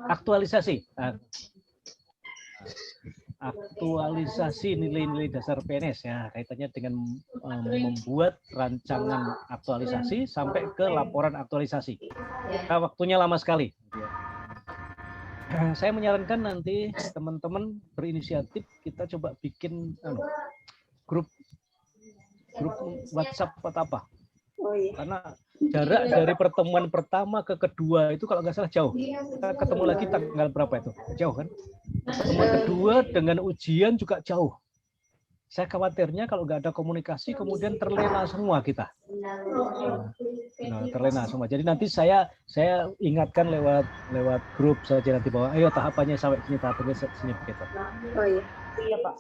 aktualisasi. Aktualisasi nilai-nilai dasar PNS ya, kaitannya dengan membuat rancangan aktualisasi sampai ke laporan aktualisasi. Nah, waktunya lama sekali. Saya menyarankan nanti teman-teman berinisiatif kita coba bikin grup WhatsApp atau apa. Karena jarak dari pertemuan pertama ke kedua itu kalau nggak salah jauh. Kita ketemu lagi tanggal berapa itu? Jauh kan? Pertemuan kedua dengan ujian juga jauh. Saya khawatirnya kalau nggak ada komunikasi kemudian terlena semua kita. Terlena semua. Jadi nanti saya ingatkan lewat grup saja nanti bahwa ayo tahapannya sampai sini, tahapannya sini begitu. Oh iya. Iya, Pak.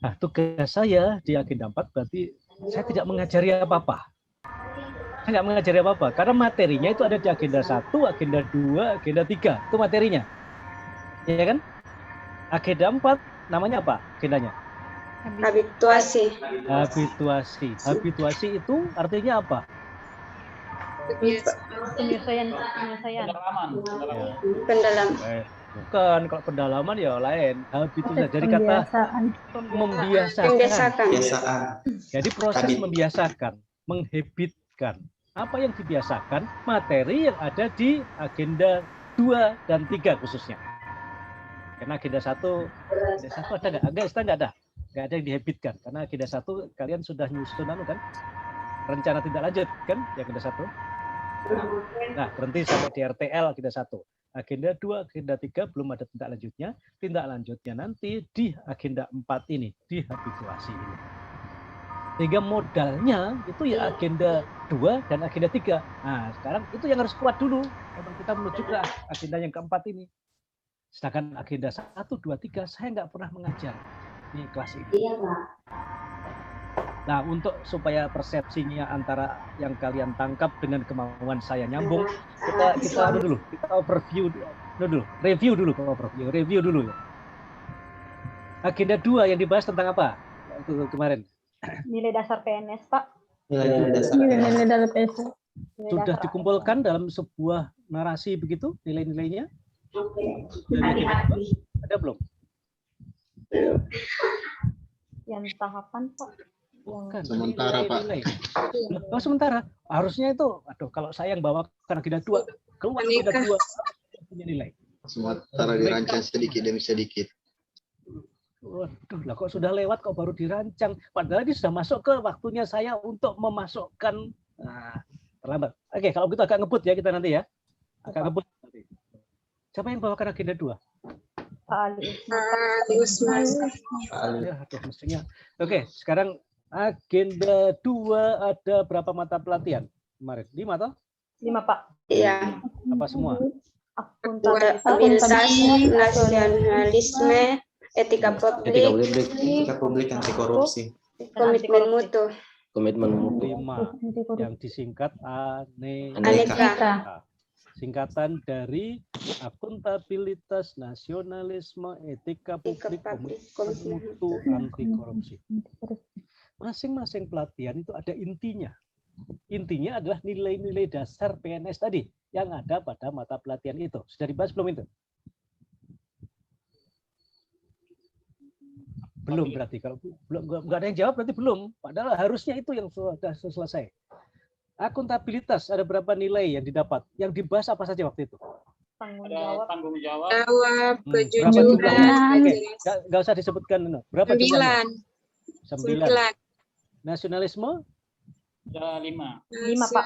Nah, tugas saya di agenda 4 berarti saya tidak mengajari apa-apa. Saya nggak mengajari apa-apa karena materinya itu ada di agenda 1, agenda 2, agenda 3. Itu materinya. Ya kan? Agenda 4 namanya apa agendanya? Habituasi. Habituasi itu artinya apa? Penyelesaian. Pendalaman. Bukan, kalau pendalaman ya lain. Habituasi dari kata membiasakan. Jadi proses membiasakan, menghabitkan. Apa yang dibiasakan? Materi yang ada di agenda 2 dan 3 khususnya. Karena agenda 1 ada nggak? Nggak ada. Nggak ada yang dihabitkan. Karena agenda 1 kalian sudah nyusun kan? Rencana tindak lanjut kan? Di agenda 1. Nah, berhenti sampai di RTL agenda 1. Agenda 2, agenda 3 belum ada tindak lanjutnya. Tindak lanjutnya nanti di agenda 4 ini, di habituasi ini. Sehingga modalnya itu ya agenda 2 dan agenda 3. Nah, sekarang itu yang harus kuat dulu. Kalau kita menuju ke agenda yang keempat ini. Sedangkan agenda 1, 2, 3 saya nggak pernah mengajar di kelas ini. Iya, Pak. Nah, untuk supaya persepsinya antara yang kalian tangkap dengan kemauan saya nyambung, kita review dulu ya. Agenda 2 yang dibahas tentang apa? Itu kemarin. Nilai dasar PNS, Pak. Nilai dasar PNS. Sudah dikumpulkan dalam sebuah narasi begitu nilai-nilainya? Ada belum? Yang tahapan, Pak. Bukan, sementara Pak. Oh, sementara. Harusnya itu, kalau saya yang bawa karena agenda 2, keluar agenda 2 punya nilai. Sementara dirancang sedikit demi sedikit. Waduh, lah kok sudah lewat kok baru dirancang. Padahal ini sudah masuk ke waktunya saya untuk memasukkan. Nah, terlambat. Oke, kalau gitu agak ngebut ya kita nanti ya. Agak ngebut nanti. Siapa yang bawakan agenda 2? Pak Ali Usman. Ya, aduh, mestinya. Oke, sekarang agenda 2 ada berapa mata pelatihan kemarin? 5 toh? 5, Pak. Iya. Apa semua? Akuntabilitas, nasionalisme, etika publik, anti korupsi, komitmen mutu. 5 yang disingkat Aneka. Singkatan dari akuntabilitas, nasionalisme, etika publik, komitmen mutu, anti korupsi. Masing-masing pelatihan itu ada intinya. Intinya adalah nilai-nilai dasar PNS tadi yang ada pada mata pelatihan itu. Sudah dibahas belum itu? Belum berarti. Kalau belum nggak ada yang jawab berarti belum. Padahal harusnya itu yang sudah selesai. Akuntabilitas ada berapa nilai yang didapat? Yang dibahas apa saja waktu itu? Tanggung jawab. Kejujuran. Oke, nggak usah disebutkan. Berapa jumlahnya? 9. Nasionalisme? 5, Pak.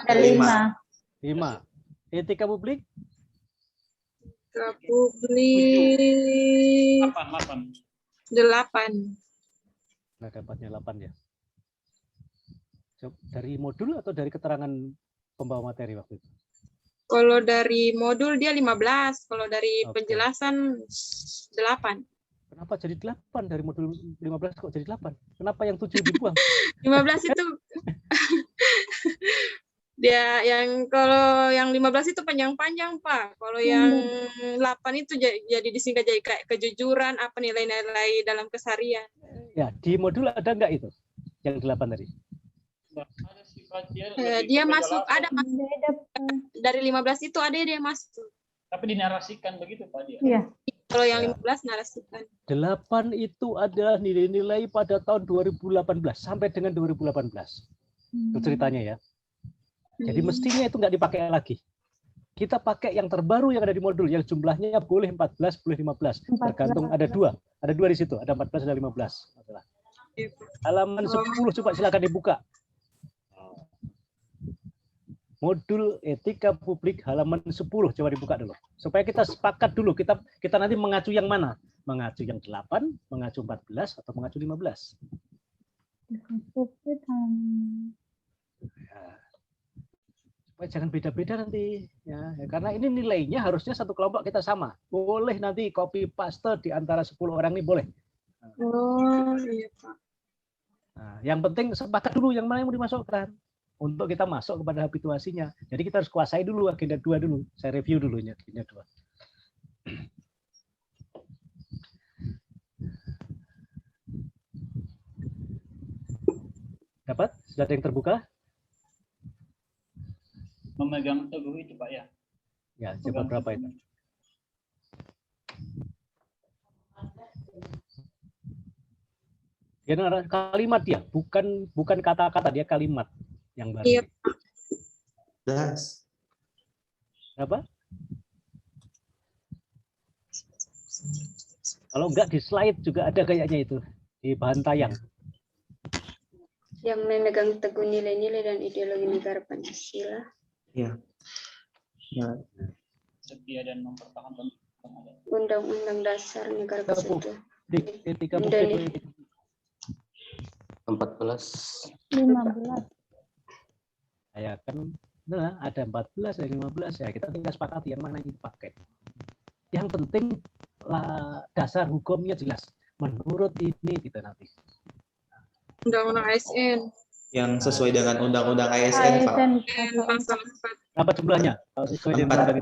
5. Etika publik? Publik 8. Nah, dapatnya 8 ya. Dari modul atau dari keterangan pembawa materi waktu itu? Kalau dari modul dia 15, kalau dari penjelasan 8. Kenapa jadi 8? Dari modul 15 kok jadi 8? Kenapa yang 7 dibuang? 15 itu dia kalau yang 15 itu panjang-panjang, Pak. Kalau yang 8 itu jadi disingkat jadi kayak kejujuran, apa nilai-nilai dalam keseharian. Ya, di modul ada enggak itu? Yang 8 tadi? Dia masuk, ada dari 15 itu ada dia masuk. Tapi dinarasikan begitu Pak dia. Iya. Kalau yang 15 narasikan. 8 itu adalah nilai-nilai pada tahun 2018 sampai dengan 2018. Itu ceritanya ya. Jadi mestinya itu nggak dipakai lagi. Kita pakai yang terbaru yang ada di modul, yang jumlahnya boleh 14, boleh 15. Tergantung ada dua di situ, ada 14 dan 15. Halaman 10 coba silakan dibuka. Modul etika publik halaman 10 coba dibuka dulu. Supaya kita sepakat dulu, kita nanti mengacu yang mana? Mengacu yang 8, mengacu 14 atau mengacu 15. Ya. Supaya jangan beda-beda nanti ya, karena ini nilainya harusnya satu kelompok kita sama. Boleh nanti copy paste di antara 10 orang ini boleh. Oh, iya Pak. Nah, yang penting sepakat dulu yang mana yang mau dimasukkan untuk kita masuk kepada habituasinya. Jadi kita harus kuasai dulu agenda 2 dulu. Saya review dulu ini agenda 2. Dapat? Sudah ada yang terbuka? Memegang teguh itu Pak ya. Ya, coba berapa itu? Ya, kalimat dia, bukan kata-kata, dia kalimat yang baru. Iya. Apa? Kalau enggak di slide juga ada kayaknya itu di bahan tayang. Yang memegang teguh nilai-nilai dan ideologi negara Pancasila. Ya. Ya. Setia dan mempertahankan Undang-Undang Dasar Negara Kesatuan. Etika publik 14. 15. Ya kan, nah ada 14 dan 15 ya, kita tinggal sepakati yang mana yang dipakai. Yang penting dasar hukumnya jelas. Menurut ini kita nanti. Undang-Undang ASN. Yang sesuai dengan Undang-Undang ASN, Pak. Pasal 4. Berapa jumlahnya? Sesuai dengan 15.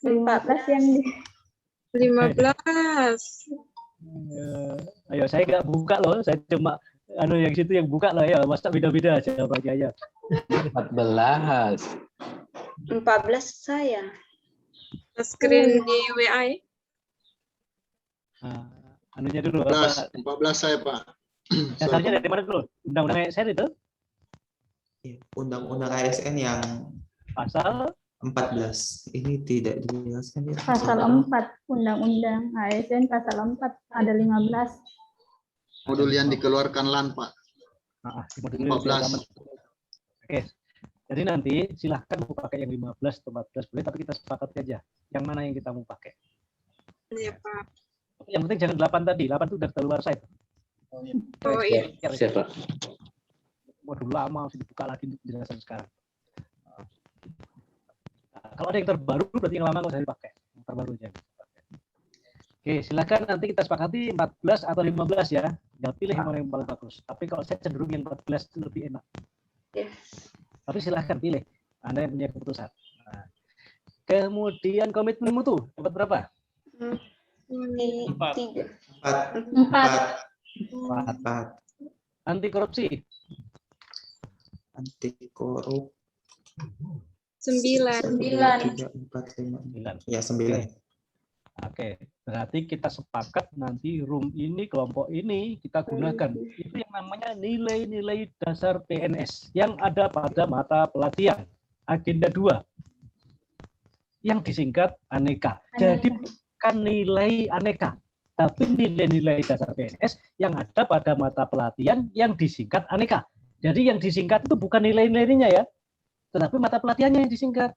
14 yang di 15. Ayo saya nggak buka loh, saya cuma yang situ yang buka loh ya, masa beda-beda jawabannya ya. 14 saya. Screen di WA. Anunya dulu. 14 saya Pak. Dasarnya dari mana dulu? Undang-undang ASN itu? Undang-Undang ASN yang pasal 14. Ini tidak dijelaskan ya. Pasal 4 Undang-Undang ASN pasal 4 ada 15. Modul yang dikeluarkan LAN Pak. 14. Oke. Jadi nanti silahkan mau pakai yang 15 atau 14 boleh, tapi kita sepakat aja yang mana yang kita mau pakai. Iya Pak. Yang penting jangan 8 tadi. 8 itu udah keluar site. Oh iya. Siap Pak. Modul lama harus dibuka lagi untuk penjelasan sekarang. Kalau ada yang terbaru berarti yang lama nggak usah dipakai. Yang terbaru aja. Oke, silakan nanti kita sepakati 14 atau 15 ya. Tinggal pilih yang mana yang paling bagus. Tapi kalau saya cenderung yang 14 itu lebih enak. Tapi silahkan pilih. Anda yang punya keputusan. Nah. Kemudian komitmen mutu dapat berapa? 4. 4. Anti korupsi. Anti korup 9. 9. Ya 9. Oke, berarti kita sepakat nanti room ini, kelompok ini kita gunakan. Itu yang namanya nilai-nilai dasar PNS yang ada pada mata pelatihan agenda 2 yang disingkat aneka. Jadi bukan nilai aneka, tapi nilai-nilai dasar PNS yang ada pada mata pelatihan yang disingkat aneka. Jadi yang disingkat itu bukan nilai-nilainya ya, tetapi mata pelatihannya yang disingkat.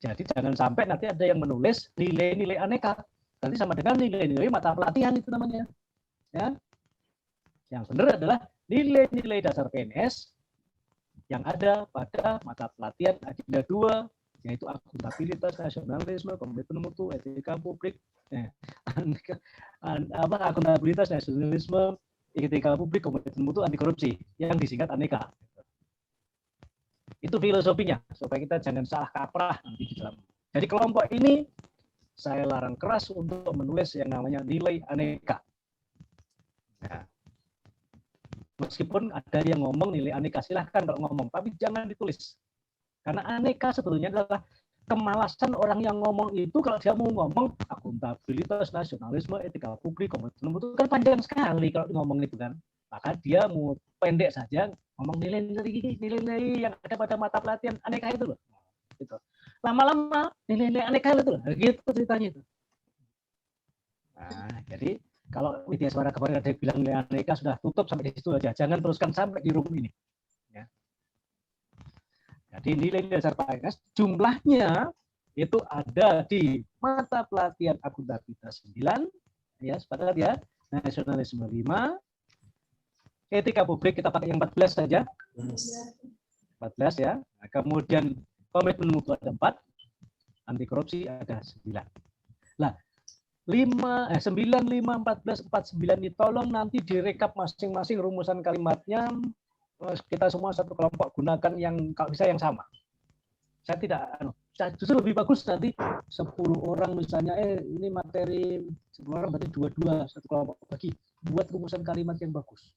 Jadi jangan sampai nanti ada yang menulis nilai-nilai aneka. Nanti sama dengan nilai-nilai mata pelatihan itu namanya. Ya. Yang benar adalah nilai-nilai dasar PNS yang ada pada mata pelatihan agenda 2, yaitu akuntabilitas, nasionalisme, komitmen mutu, etika publik, akuntabilitas, nasionalisme, etika publik, komitmen mutu, anti korupsi, yang disingkat aneka. Itu filosofinya, supaya kita jangan salah kaprah nanti di dalam. Jadi kelompok ini saya larang keras untuk menulis yang namanya nilai aneka. Nah, meskipun ada yang ngomong nilai aneka, silahkan kalau ngomong, tapi jangan ditulis. Karena aneka sebetulnya adalah kemalasan orang yang ngomong itu. Kalau dia mau ngomong akuntabilitas, nasionalisme, etika publik, komitmen mutu, kan panjang sekali kalau ngomong itu kan. Maka dia mau pendek saja ngomong nilai-nilai yang ada pada mata pelatihan aneka itu loh. Gitu. Lama-lama nilai-nilai aneka itu loh. Gitu ceritanya itu. Nah, jadi kalau Widya Suara kemarin ada bilang nilai aneka sudah tutup sampai di situ aja. Jangan teruskan sampai di room ini. Ya. Jadi nilai dasar PNS jumlahnya itu ada di mata pelatihan akuntabilitas 9, ya sepakat ya, nasionalisme 5, etika publik kita pakai yang 14 saja, 14 ya. Nah, kemudian komitmen mutu ada 4, anti korupsi ada 9. Nah, 9, 5, 14, 49 ini tolong nanti direkap masing-masing rumusan kalimatnya. Kita semua satu kelompok gunakan yang kalau bisa yang sama. Saya tidak, justru lebih bagus nanti 10 orang misalnya, ini materi 10 orang berarti 2-2 satu kelompok bagi buat rumusan kalimat yang bagus.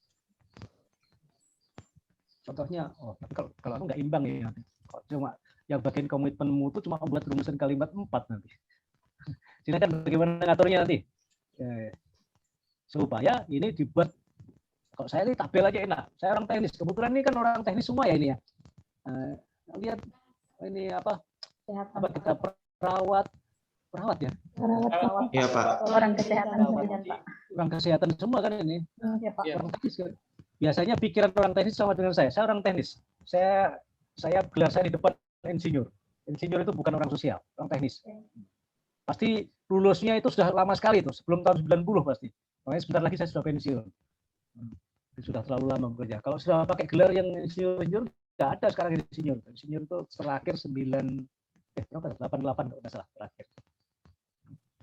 Contohnya, kalau nggak imbang ya, cuma yang bagian komitmen mutu cuma buat rumusan kalimat 4 nanti. Silakan bagaimana ngaturnya nanti, supaya ini dibuat. Kalau saya ini tabel aja enak. Saya orang teknis. Kebetulan ini kan orang teknis semua ya ini ya. Lihat ini apa kita perawat ya. Perawat. Iya Pak. Orang kesehatan semua, Pak. Orang kesehatan semua kan ini. Ya, Pak. Orang teknis kan. Biasanya pikiran orang teknis sama dengan saya. Saya orang teknis. Saya gelar saya di depan insinyur. Insinyur itu bukan orang sosial, orang teknis. Pasti lulusnya itu sudah lama sekali itu, sebelum tahun 90 pasti. Makanya sebentar lagi saya sudah pensiun. Sudah terlalu lama bekerja. Kalau sudah pakai gelar yang insinyur, nggak ada sekarang insinyur. Insinyur itu terakhir 88 kalau nggak salah terakhir.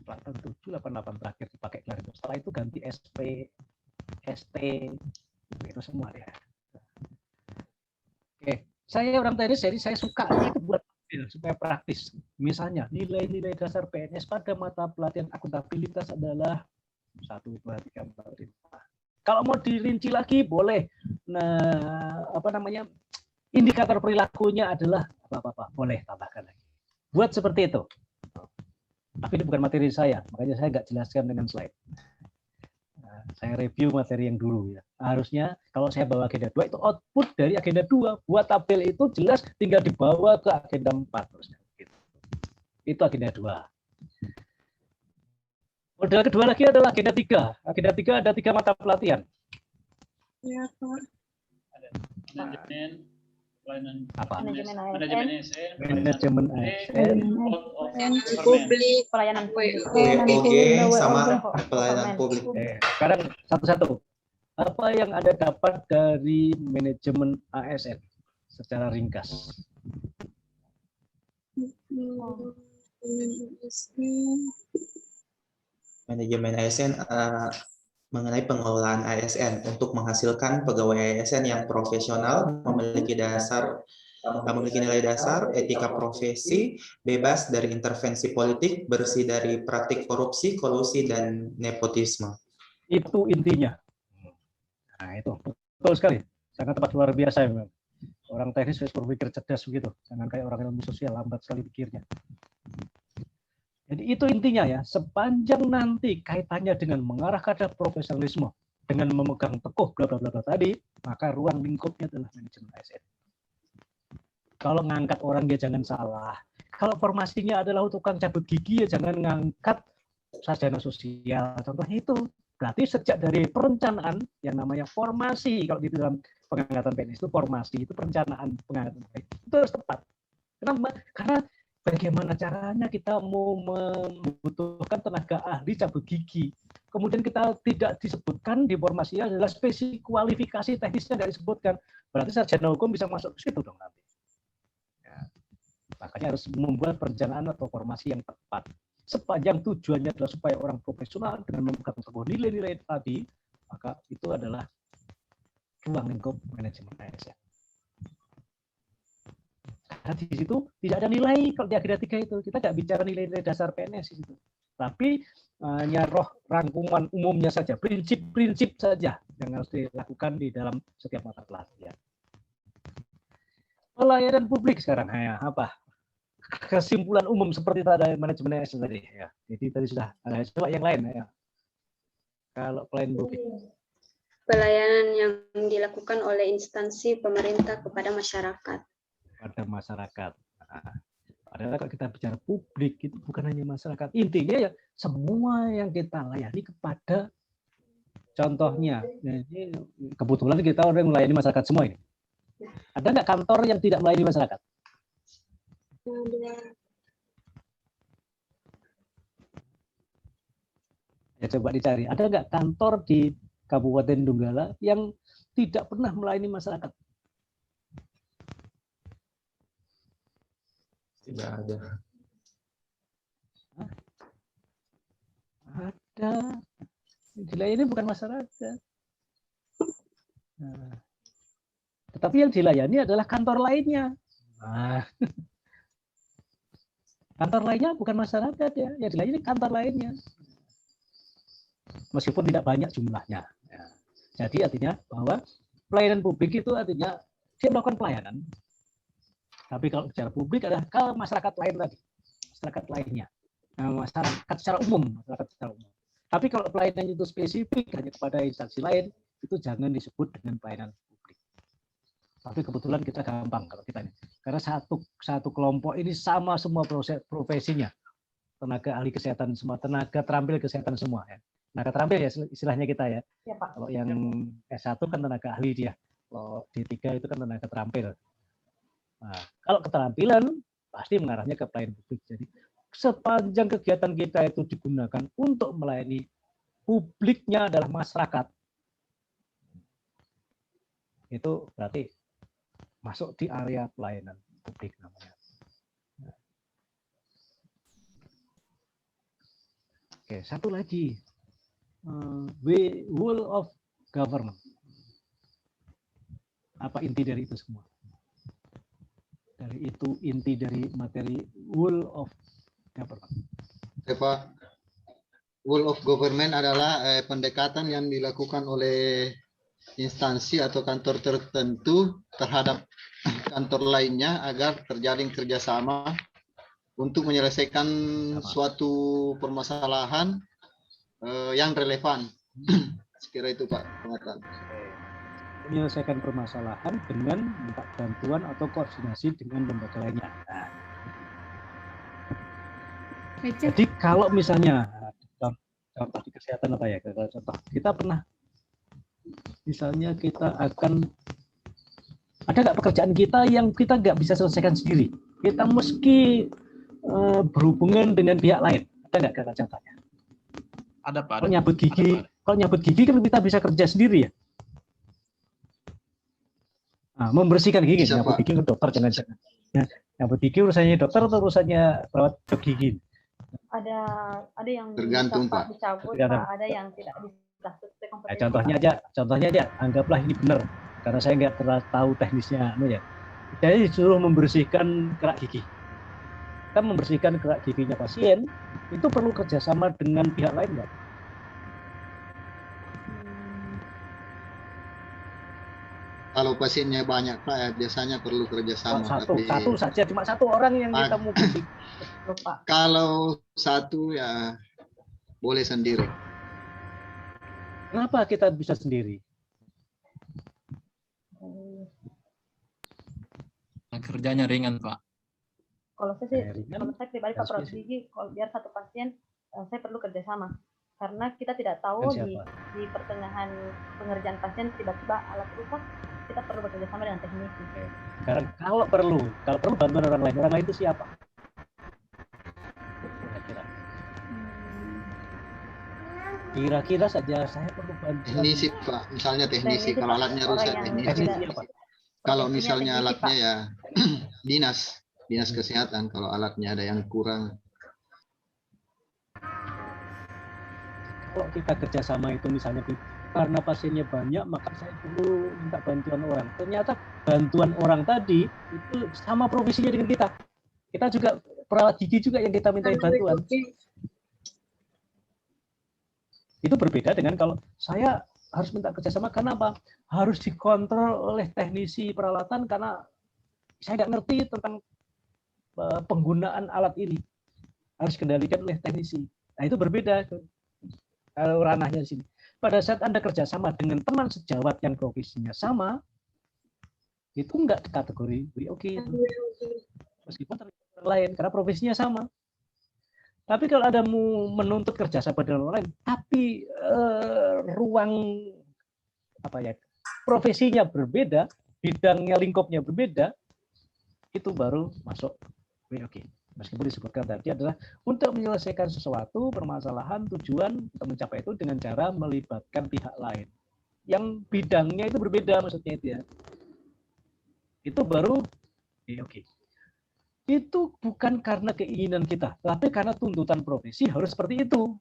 87, 88 terakhir dipakai gelar itu. Setelah itu ganti SP, ST, itu semua ya. Oke, saya orang teknis, jadi saya suka itu buat supaya praktis. Misalnya nilai-nilai dasar PNS pada mata pelatihan akuntabilitas adalah 1, 2, 3, 4, 5. Kalau mau dirinci lagi boleh. Nah, indikator perilakunya adalah apa-apa, boleh tambahkan lagi. Buat seperti itu. Tapi itu bukan materi saya, makanya saya nggak jelaskan dengan slide. Nah, saya review materi yang dulu ya. Harusnya kalau saya bawa agenda 2 itu output dari agenda 2. Buat tabel itu jelas tinggal dibawa ke agenda 4. Itu agenda 2. Model kedua lagi adalah agenda 3. Agenda 3 ada 3 mata pelatihan. Ya, Pak. Ada manajemen, pelayanan Manajemen ASN, Manajemen ASN, Publik, pelayanan publik. WOG sama pelayanan publik. Sekarang satu-satu. Apa yang Anda dapat dari manajemen ASN secara ringkas? Manajemen ASN mengenai pengelolaan ASN untuk menghasilkan pegawai ASN yang profesional, memiliki nilai dasar, etika profesi, bebas dari intervensi politik, bersih dari praktik korupsi, kolusi, dan nepotisme. Itu intinya. Nah, itu betul sekali. Sangat tepat, luar biasa memang. Orang teknis harus berpikir cerdas begitu. Jangan kayak orang ilmu sosial lambat sekali pikirnya. Jadi itu intinya ya, sepanjang nanti kaitannya dengan mengarah pada profesionalisme, dengan memegang teguh bla bla bla tadi, maka ruang lingkupnya adalah manajemen ASN. Kalau ngangkat orang dia jangan salah. Kalau formasinya adalah tukang cabut gigi ya jangan ngangkat sarjana sosial. Contohnya itu. Berarti sejak dari perencanaan yang namanya formasi, kalau di dalam pengangkatan PNS itu formasi, itu perencanaan pengangkatan PNS itu harus tepat. Kenapa? Karena bagaimana caranya kita mau membutuhkan tenaga ahli cabut gigi, kemudian kita tidak disebutkan di formasinya adalah spesifik kualifikasi teknisnya tidak disebutkan, berarti sarjana hukum bisa masuk ke situ dong nanti. Ya. Makanya harus membuat perencanaan atau formasi yang tepat. Sepanjang tujuannya adalah supaya orang profesional dengan memegang teguh nilai-nilai tadi, maka itu adalah ruang lingkup manajemen ASN. Karena di situ tidak ada nilai kalau di agenda 3 itu. Kita tidak bicara nilai-nilai dasar PNS di situ. Tapi hanya rangkuman umumnya saja, prinsip-prinsip saja yang harus dilakukan di dalam setiap mata pelatihan. Pelayanan publik sekarang ya apa? Kesimpulan umum seperti tadi manajemen ASN tadi ya. Jadi tadi sudah ada, coba yang lain ya. Kalau pelayanan publik. Pelayanan yang dilakukan oleh instansi pemerintah kepada masyarakat. Pada masyarakat. Nah, padahal kalau kita bicara publik itu bukan hanya masyarakat. Intinya ya semua yang kita layani kepada contohnya. Jadi kebetulan kita orang yang melayani masyarakat semua ini. Ada nggak kantor yang tidak melayani masyarakat? Ya coba dicari. Ada nggak kantor di Kabupaten Donggala yang tidak pernah melayani masyarakat? Tidak ada. Ada. Dilayani bukan masyarakat. Nah, tetapi yang dilayani adalah kantor lainnya. Nah, kantor lainnya bukan masyarakat ya, yang dilayani kantor lainnya. Meskipun tidak banyak jumlahnya. Ya. Jadi artinya bahwa pelayanan publik itu artinya dia melakukan pelayanan. Tapi kalau bicara publik adalah ke masyarakat lain tadi, masyarakat lainnya, masyarakat secara umum, Tapi kalau pelayanan itu spesifik hanya kepada instansi lain, itu jangan disebut dengan pelayanan publik. Tapi kebetulan kita gampang kalau kita ini, karena satu kelompok ini sama semua profesinya, tenaga ahli kesehatan semua, tenaga terampil kesehatan semua ya. Tenaga terampil ya istilahnya kita ya. Ya Pak. Kalau yang S1 kan tenaga ahli dia, kalau D3 itu kan tenaga terampil. Nah, kalau keterampilan pasti mengarahnya ke pelayanan publik. Jadi sepanjang kegiatan kita itu digunakan untuk melayani publiknya adalah masyarakat, itu berarti masuk di area pelayanan publik namanya. Oke, satu lagi, whole of government. Apa inti dari itu semua? Dari itu inti dari materi whole of government. Pak, whole of government adalah pendekatan yang dilakukan oleh instansi atau kantor tertentu terhadap kantor lainnya agar terjalin kerjasama untuk menyelesaikan suatu permasalahan yang relevan. Sekira itu Pak pengertian. Menyelesaikan permasalahan dengan minta bantuan atau koordinasi dengan lembaga lainnya. Nah, jadi kalau misalnya contoh di kesehatan apa ya? Contoh kita pernah, misalnya kita akan ada nggak pekerjaan kita yang kita nggak bisa selesaikan sendiri? Kita mesti berhubungan dengan pihak lain. Ada nggak contohnya? Ada Pak. Kalau nyabut gigi kan kita bisa kerja sendiri ya. Nah, membersihkan gigi, nyabut gigi ke dokter jangan-jangan. Nah, nyabut gigi urusannya dokter atau urusannya perawat gigi? Ada yang tergantung bisa, Pak dicabut, Pak. Ada yang tidak bisa. Nah, contohnya aja, anggaplah ini benar karena saya nggak terlalu tahu teknisnya, ya. Jadi disuruh membersihkan kerak gigi. Kita membersihkan kerak giginya pasien itu perlu kerjasama dengan pihak lain nggak? Kalau pasiennya banyak Pak, biasanya perlu kerjasama. Satu saja, cuma satu orang yang kita mau Pak. Kalau satu ya boleh sendiri. Kenapa kita bisa sendiri? Kerjanya ringan Pak. Kalau saya pribadi Pak perawat gigi, kalau biar satu pasien saya perlu kerjasama. Karena kita tidak tahu di pertengahan pengerjaan pasien tiba-tiba alat rusak, kita perlu bekerja sama dengan teknisi. Sekarang kalau perlu bantuan orang lain itu siapa? Kira-kira saja saya perlu bantuan. Teknisi Pak, misalnya teknisi. Kalau alatnya rusak teknisi. Kalau misalnya alatnya ya dinas kesehatan. Kalau alatnya ada yang kurang. Kalau kita kerjasama itu misalnya karena pasiennya banyak, maka saya perlu minta bantuan orang. Ternyata bantuan orang tadi itu sama profesinya dengan kita. Kita juga perawat gigi juga yang kita minta bantuan. Itu berbeda dengan kalau saya harus minta kerjasama karena apa? Harus dikontrol oleh teknisi peralatan karena saya nggak ngerti tentang penggunaan alat ini, harus kendalikan oleh teknisi. Nah itu berbeda kalau ranahnya di sini. Pada saat Anda kerjasama dengan teman sejawat yang profesinya sama, itu enggak kategori WOG itu. Meskipun orang lain karena profesinya sama. Tapi kalau Anda mau menuntut kerjasama dengan orang lain, tapi ruang profesinya berbeda, bidangnya lingkupnya berbeda, itu baru masuk WOG. Meskipun disebutkan tadi adalah untuk menyelesaikan sesuatu permasalahan tujuan untuk mencapai itu dengan cara melibatkan pihak lain yang bidangnya itu berbeda, maksudnya itu ya. Itu baru WOG. Itu bukan karena keinginan kita, tapi karena tuntutan profesi harus seperti itu.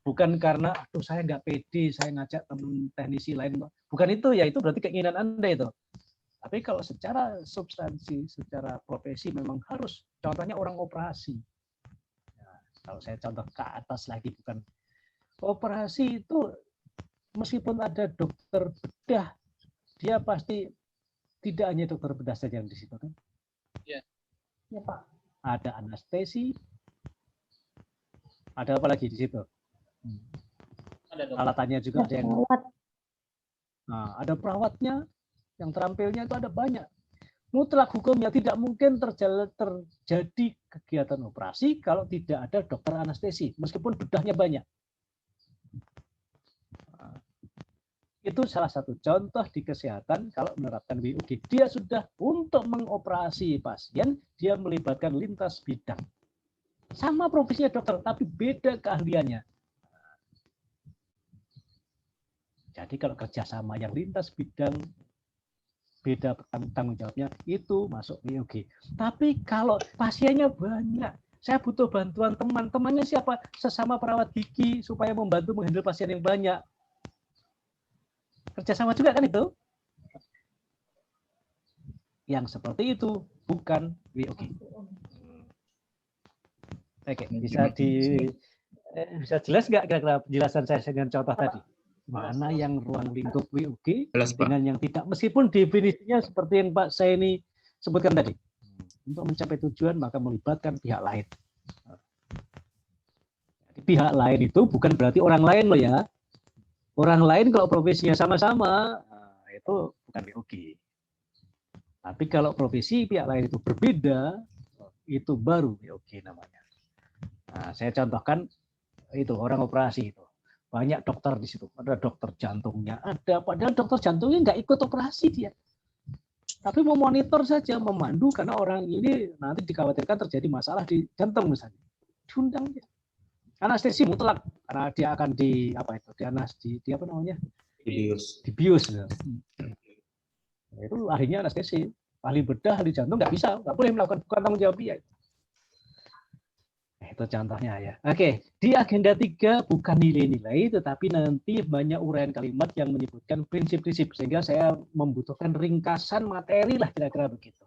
Bukan karena aduh saya nggak pede, saya ngajak teman teknisi lain. Bukan itu ya, itu berarti keinginan Anda itu. Tapi kalau secara substansi, secara profesi memang harus. Contohnya orang operasi. Nah, kalau saya contoh ke atas lagi, bukan operasi itu meskipun ada dokter bedah, dia pasti tidak hanya dokter bedah saja yang di situ kan? Iya. Ya, Pak. Ada anestesi, ada apa lagi di situ? Ada Alatannya juga ada yang. Nah, ada perawatnya. Yang terampilnya itu ada banyak. Mutlak hukumnya tidak mungkin terjadi kegiatan operasi kalau tidak ada dokter anestesi, meskipun bedahnya banyak. Itu salah satu contoh di kesehatan kalau menerapkan WOG. Dia sudah untuk mengoperasi pasien, dia melibatkan lintas bidang. Sama profesinya dokter, tapi beda keahliannya. Jadi kalau kerjasama yang lintas bidang, beda tanggung jawabnya, itu masuk WOG. Tapi kalau pasiennya banyak, saya butuh bantuan teman-temannya siapa? Sesama perawat gigi supaya membantu menghandle pasien yang banyak. Kerjasama juga kan itu? Yang seperti itu bukan WOG. Oke, bisa jelas nggak kira-kira penjelasan saya dengan contoh tadi? Mana yang ruang lingkup WOG dengan yang tidak, meskipun definisinya seperti yang Pak Saini sebutkan tadi, untuk mencapai tujuan maka melibatkan pihak lain. Pihak lain itu bukan berarti orang lain loh ya, orang lain kalau profesinya sama-sama itu bukan WOG. Tapi kalau profesi pihak lain itu berbeda, itu baru WOG namanya. Nah, saya contohkan itu orang operasi itu. Banyak dokter di situ, ada dokter jantungnya, ada, padahal dokter jantungnya nggak ikut operasi dia. Tapi memonitor saja, memandu karena orang ini nanti dikhawatirkan terjadi masalah di jantung misalnya. Diundang dia. Anestesi mutlak karena dia akan di apa namanya? Dibius. Ya. Itu ahlinya anestesi, ahli bedah, ahli jantung nggak bisa, nggak boleh melakukan tanggung jawab dia. Itu contohnya ya. Oke, di agenda 3 bukan nilai-nilai, tetapi nanti banyak uraian kalimat yang menyebutkan prinsip-prinsip, sehingga saya membutuhkan ringkasan materi lah kira-kira begitu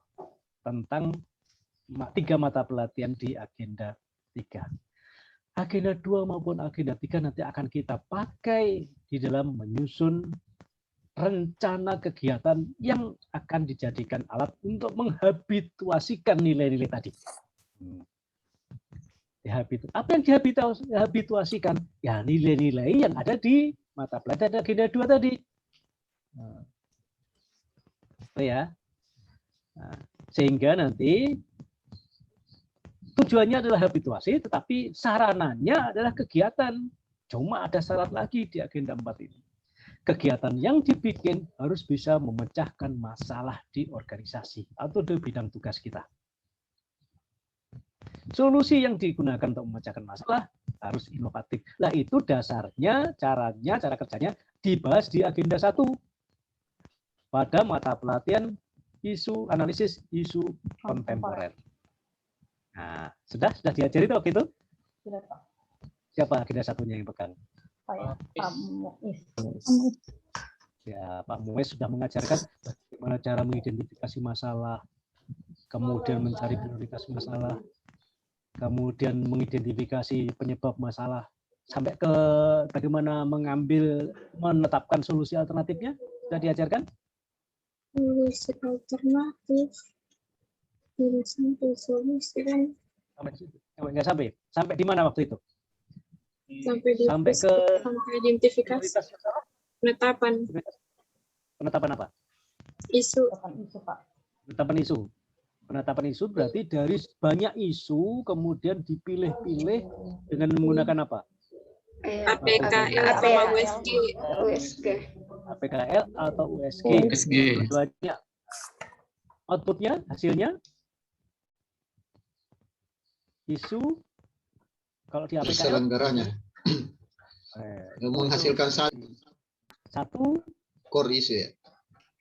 tentang 3 mata pelatihan di agenda 3. Agenda 2 maupun agenda 3 nanti akan kita pakai di dalam menyusun rencana kegiatan yang akan dijadikan alat untuk menghabituasikan nilai-nilai tadi. Apa yang dihabituasikan? Ya nilai-nilai yang ada di mata pelajaran agenda 2 tadi. Ya. Nah, sehingga nanti tujuannya adalah habituasi, tetapi sarananya adalah kegiatan. Cuma ada syarat lagi di agenda 4 ini. Kegiatan yang dibikin harus bisa memecahkan masalah di organisasi atau di bidang tugas kita. Solusi yang digunakan untuk memecahkan masalah harus inovatif. Nah itu dasarnya, cara kerjanya dibahas di agenda 1 pada mata pelatihan analisis isu kontemporer. Nah, sudah diajari waktu itu? Sudah, Pak. Siapa agenda 1-nya yang pegang? Pak Muiz. Ya, Pak Muiz sudah mengajarkan bagaimana cara mengidentifikasi masalah, kemudian mencari prioritas masalah, kemudian mengidentifikasi penyebab masalah, sampai ke bagaimana menetapkan solusi alternatifnya. Sudah diajarkan? Solusi alternatif. Sampai solusi kan. Sampai nggak sampai. Sampai di mana waktu itu? Sampai ke identifikasi. Penetapan. Penetapan apa? Isu. Penetapan isu. Penetapan isu berarti dari banyak isu kemudian dipilih-pilih dengan menggunakan apa? APKL atau USG. APKL atau USG. Dua-duanya. Outputnya, hasilnya? Isu. Kalau di APKL. Selenggaranya. Menghasilkan satu core isu ya.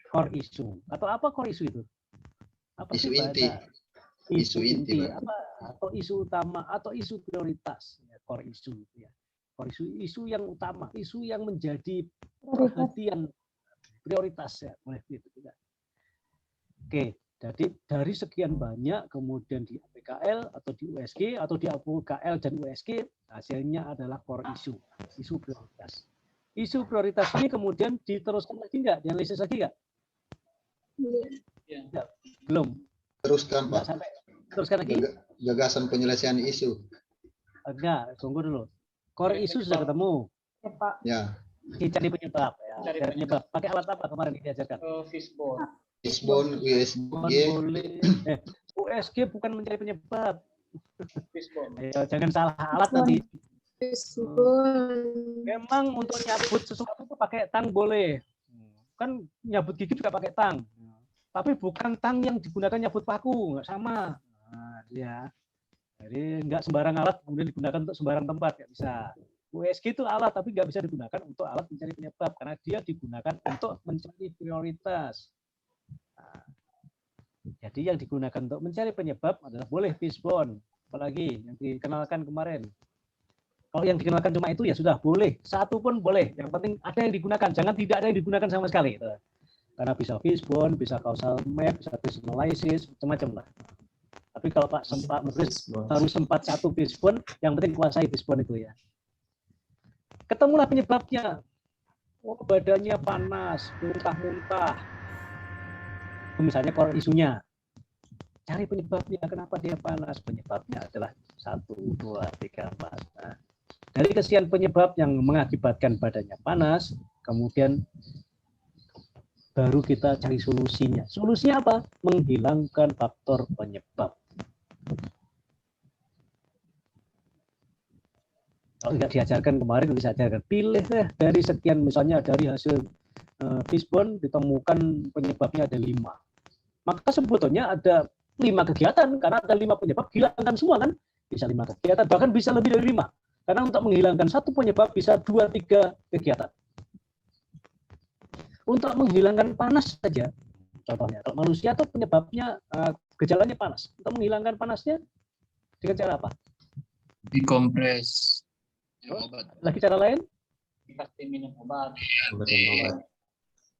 Core isu. Atau apa core isu itu? Apa isu inti. Isu inti apa? Atau isu utama atau isu prioritas. Ya, core isu ya. Core isu yang utama, isu yang menjadi perhatian prioritas ya. Oke, jadi dari sekian banyak kemudian di APKL atau di USG atau di APKL dan USG hasilnya adalah core isu prioritas. Isu prioritas ini kemudian diteruskan lagi nggak? Dianalisis lagi nggak? Ya, belum. Teruskan Pak. Teruskan lagi. Gagasan penyelesaian isu. Enggak, tunggu dulu. Core isu sudah ketemu. Ya, Pak. Ya. Dicari penyebab ya. Cari penyebab. Pakai alat apa kemarin diajarkan? Fishbone. Fishbone, USG. USG bukan mencari penyebab. Fishbone. Ayo, jangan salah alat nanti. Memang untuk nyabut sesuatu itu pakai tang boleh. Kan nyabut gigi juga pakai tang. Tapi bukan tang yang digunakan nyabut paku, nggak sama. Nah, ya. Jadi nggak sembarang alat kemudian digunakan untuk sembarang tempat, nggak bisa. USG itu alat, tapi nggak bisa digunakan untuk alat mencari penyebab, karena dia digunakan untuk mencari prioritas. Nah, jadi yang digunakan untuk mencari penyebab adalah boleh fishbone, apalagi yang dikenalkan kemarin. Kalau yang dikenalkan cuma itu ya sudah boleh, satu pun boleh. Yang penting ada yang digunakan, jangan tidak ada yang digunakan sama sekali. Karena bisa fishbone, bisa causal map, bisa personalization, macam-macam lah. Tapi kalau Pak sempat menulis harus sempat satu fishbone, yang penting kuasai fishbone itu ya. Ketemulah penyebabnya. Oh, badannya panas, muntah-muntah. Misalnya core isunya. Cari penyebabnya, kenapa dia panas? Penyebabnya adalah 1, 2, 3, 4. Nah, dari kesekian penyebab yang mengakibatkan badannya panas, kemudian baru kita cari solusinya. Solusinya apa? Menghilangkan faktor penyebab. Kalau tidak diajarkan kemarin, bisa diajarkan. Pilih dari sekian, misalnya dari hasil fishbone ditemukan penyebabnya ada 5. Maka sebetulnya ada 5 kegiatan, karena ada 5 penyebab, hilangkan semua kan? Bisa 5 kegiatan, bahkan bisa lebih dari 5. Karena untuk menghilangkan satu penyebab bisa 2-3 kegiatan. Untuk menghilangkan panas saja, contohnya, kalau manusia itu penyebabnya gejalanya panas. Untuk menghilangkan panasnya dengan cara apa? Dikompres. Obat. Lagi cara lain? Pasti minum obat.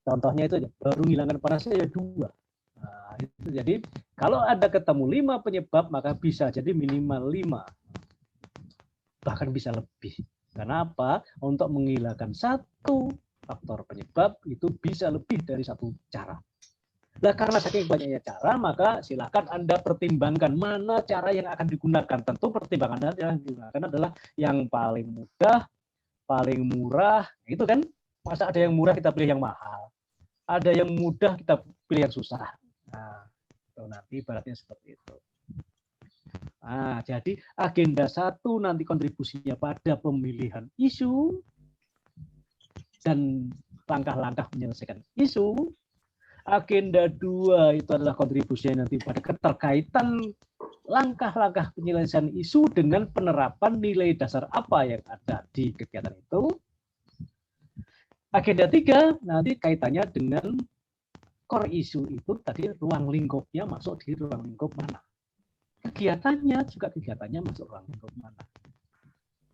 Contohnya itu aja. Baru menghilangkan panasnya ya 2. Nah, itu. Jadi kalau ada ketemu 5 penyebab, maka bisa jadi minimal 5. Bahkan bisa lebih. Karena apa? Untuk menghilangkan satu faktor penyebab itu bisa lebih dari 1 cara. Nah, karena saking banyaknya cara, maka silakan Anda pertimbangkan mana cara yang akan digunakan. Tentu pertimbangan Anda yang digunakan adalah yang paling mudah, paling murah. Itu kan, masa ada yang murah kita pilih yang mahal. Ada yang mudah kita pilih yang susah. Nah, nanti ibaratnya seperti itu. Nah, jadi agenda 1 nanti kontribusinya pada pemilihan isu dan langkah-langkah menyelesaikan isu. Agenda 2 itu adalah kontribusinya nanti pada keterkaitan langkah-langkah penyelesaian isu dengan penerapan nilai dasar apa yang ada di kegiatan itu. Agenda 3 nanti kaitannya dengan core isu itu tadi ruang lingkupnya masuk di ruang lingkup mana. Kegiatannya juga kegiatannya masuk ruang lingkup mana.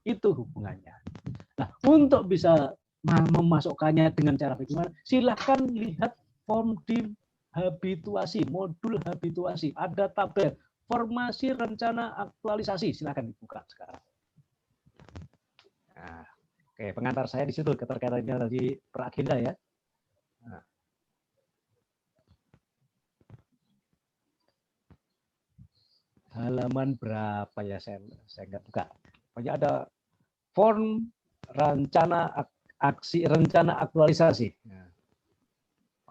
Itu hubungannya. Nah, untuk bisa memasukkannya dengan cara bagaimana, silahkan lihat form di habituasi, modul habituasi. Ada tabel formasi rencana aktualisasi. Silahkan dibuka sekarang. Nah, oke, pengantar saya di situ keterkaitannya tadi per agenda ya. Nah. halaman berapa ya, saya nggak buka. Pokoknya ada form rencana aktualisasi.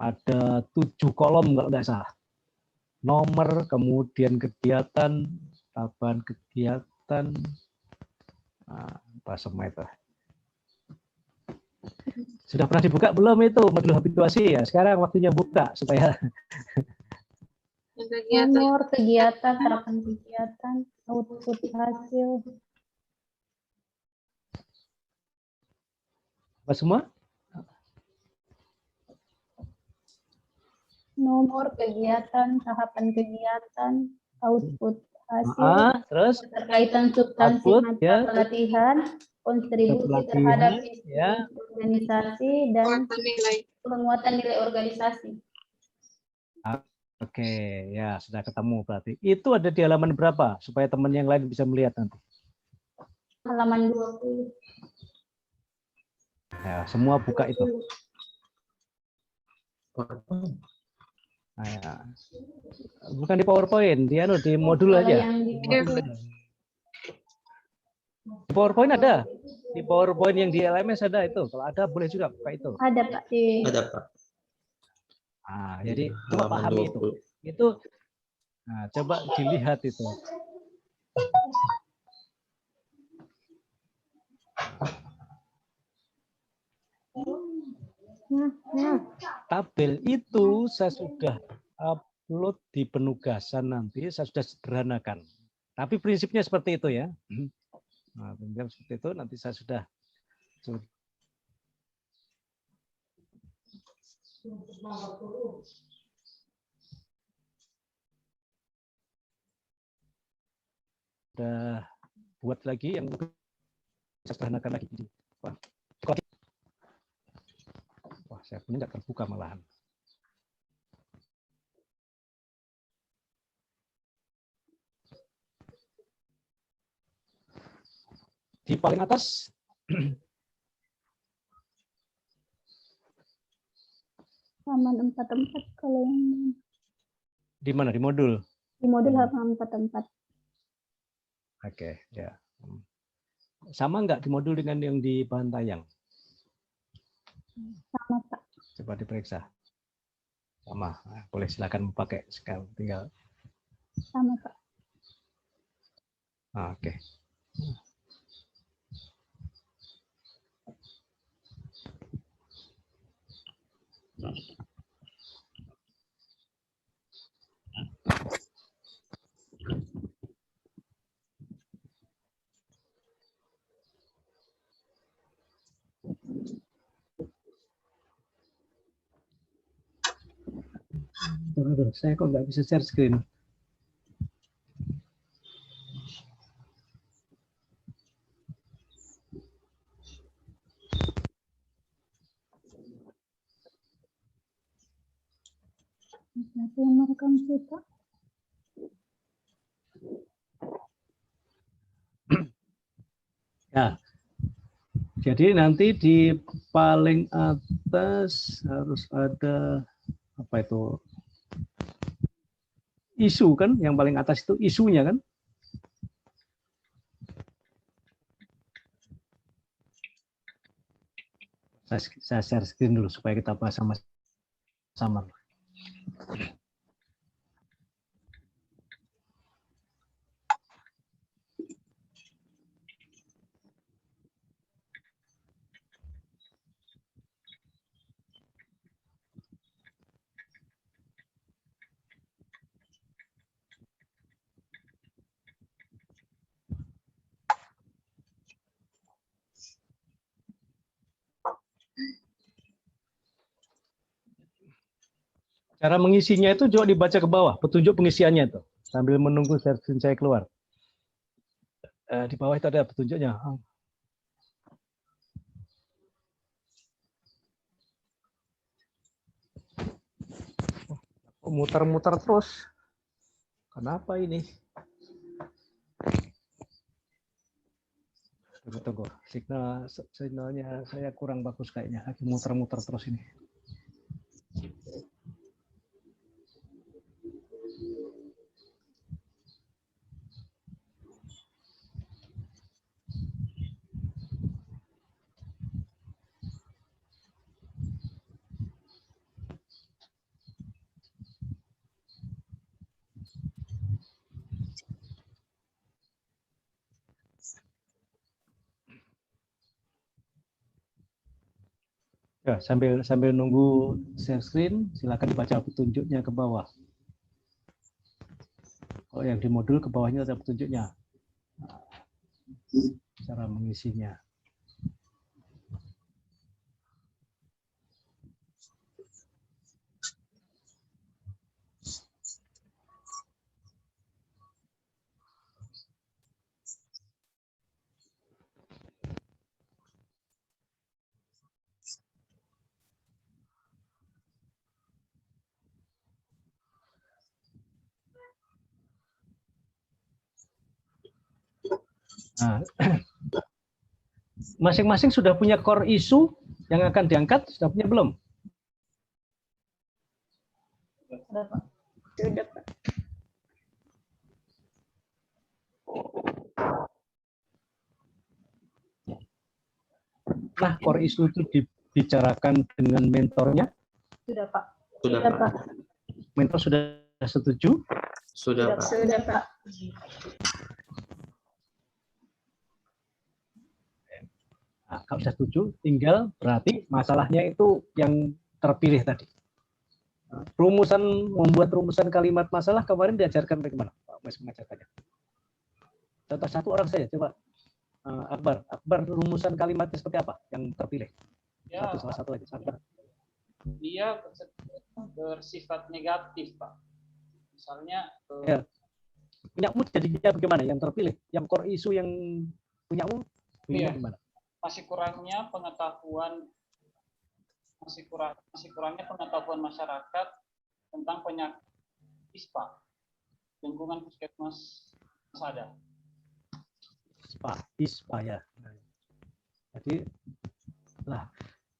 Ada 7 kolom kalau nggak salah. Nomor, kemudian kegiatan, tahapan kegiatan, apa semua itu. Sudah pernah dibuka belum itu modul habituasi ya? Sekarang waktunya buka supaya nomor kegiatan, terapan kegiatan, output hasil. apa semua? Nomor kegiatan, tahapan kegiatan, output hasil, Terus keterkaitan substansi output, mata pelatihan, kontribusi terhadap ya, organisasi, dan penguatan nilai organisasi. Oke, ya sudah ketemu berarti. Itu ada di halaman berapa supaya teman yang lain bisa melihat nanti? Halaman 20. Ya, semua buka itu. Nah, ya. Bukan di PowerPoint, di modul aja. Di PowerPoint ada. Di PowerPoint yang di LMS ada itu. Kalau ada boleh juga buka itu. Ada Pak. Ada Pak. Jadi coba pahami itu. Itu coba dilihat itu. Tabel itu saya sudah upload di penugasan nanti, saya sudah sederhanakan. Tapi prinsipnya seperti itu ya. Nah, prinsipnya seperti itu nanti saya sudah buat lagi yang saya sederhanakan lagi. Wah, saya punya nggak terbuka malahan. Di paling atas halaman 44 kalau yang di mana? Di modul? Di modul halaman 44. Oke, ya. Sama nggak di modul dengan yang di bahan tayang? Sama Pak. Coba diperiksa. Sama. Nah, boleh silakan pakai sekarang tinggal. Sama Pak. Oke. Saya kok nggak bisa share screen. Siapa yang merekam kita? Ya. Jadi nanti di paling atas harus ada apa itu? Isu kan, yang paling atas itu isunya kan? Saya share screen dulu supaya kita bahas sama-sama. Cara mengisinya itu juga dibaca ke bawah, petunjuk pengisiannya itu, sambil menunggu screen saya keluar. Di bawah itu ada petunjuknya. Muter-muter terus. Kenapa ini? Tunggu. Signalnya saya kurang bagus kayaknya. Lagi muter-muter terus ini. Ya, sambil nunggu share screen, silakan dibaca petunjuknya ke bawah. Kalau yang di modul ke bawahnya ada petunjuknya. Cara mengisinya. Nah, masing-masing sudah punya core isu yang akan diangkat, sudah punya belum? Sudah, Pak. Sudah, Pak. Nah, core isu itu dibicarakan dengan mentornya. Sudah, Pak. Sudah, Pak. Mentor sudah setuju? Sudah, Pak. Sudah, Pak. Nah, kalau sudah setuju, tinggal berarti masalahnya itu yang terpilih tadi. Membuat rumusan kalimat masalah kemarin diajarkan bagaimana? Pak Mas mengajarkannya. Contoh satu orang saja, coba Akbar, rumusan kalimatnya seperti apa yang terpilih? Ya, Salah satu lagi. dia bersifat negatif, Pak. Misalnya, Ya. Punyamu jadinya bagaimana? Yang terpilih, yang core isu yang punyamu, Iya. gimana? masih kurangnya pengetahuan masyarakat tentang penyakit ISPA, lingkungan puskesmas ada. ISPA ya. Jadi,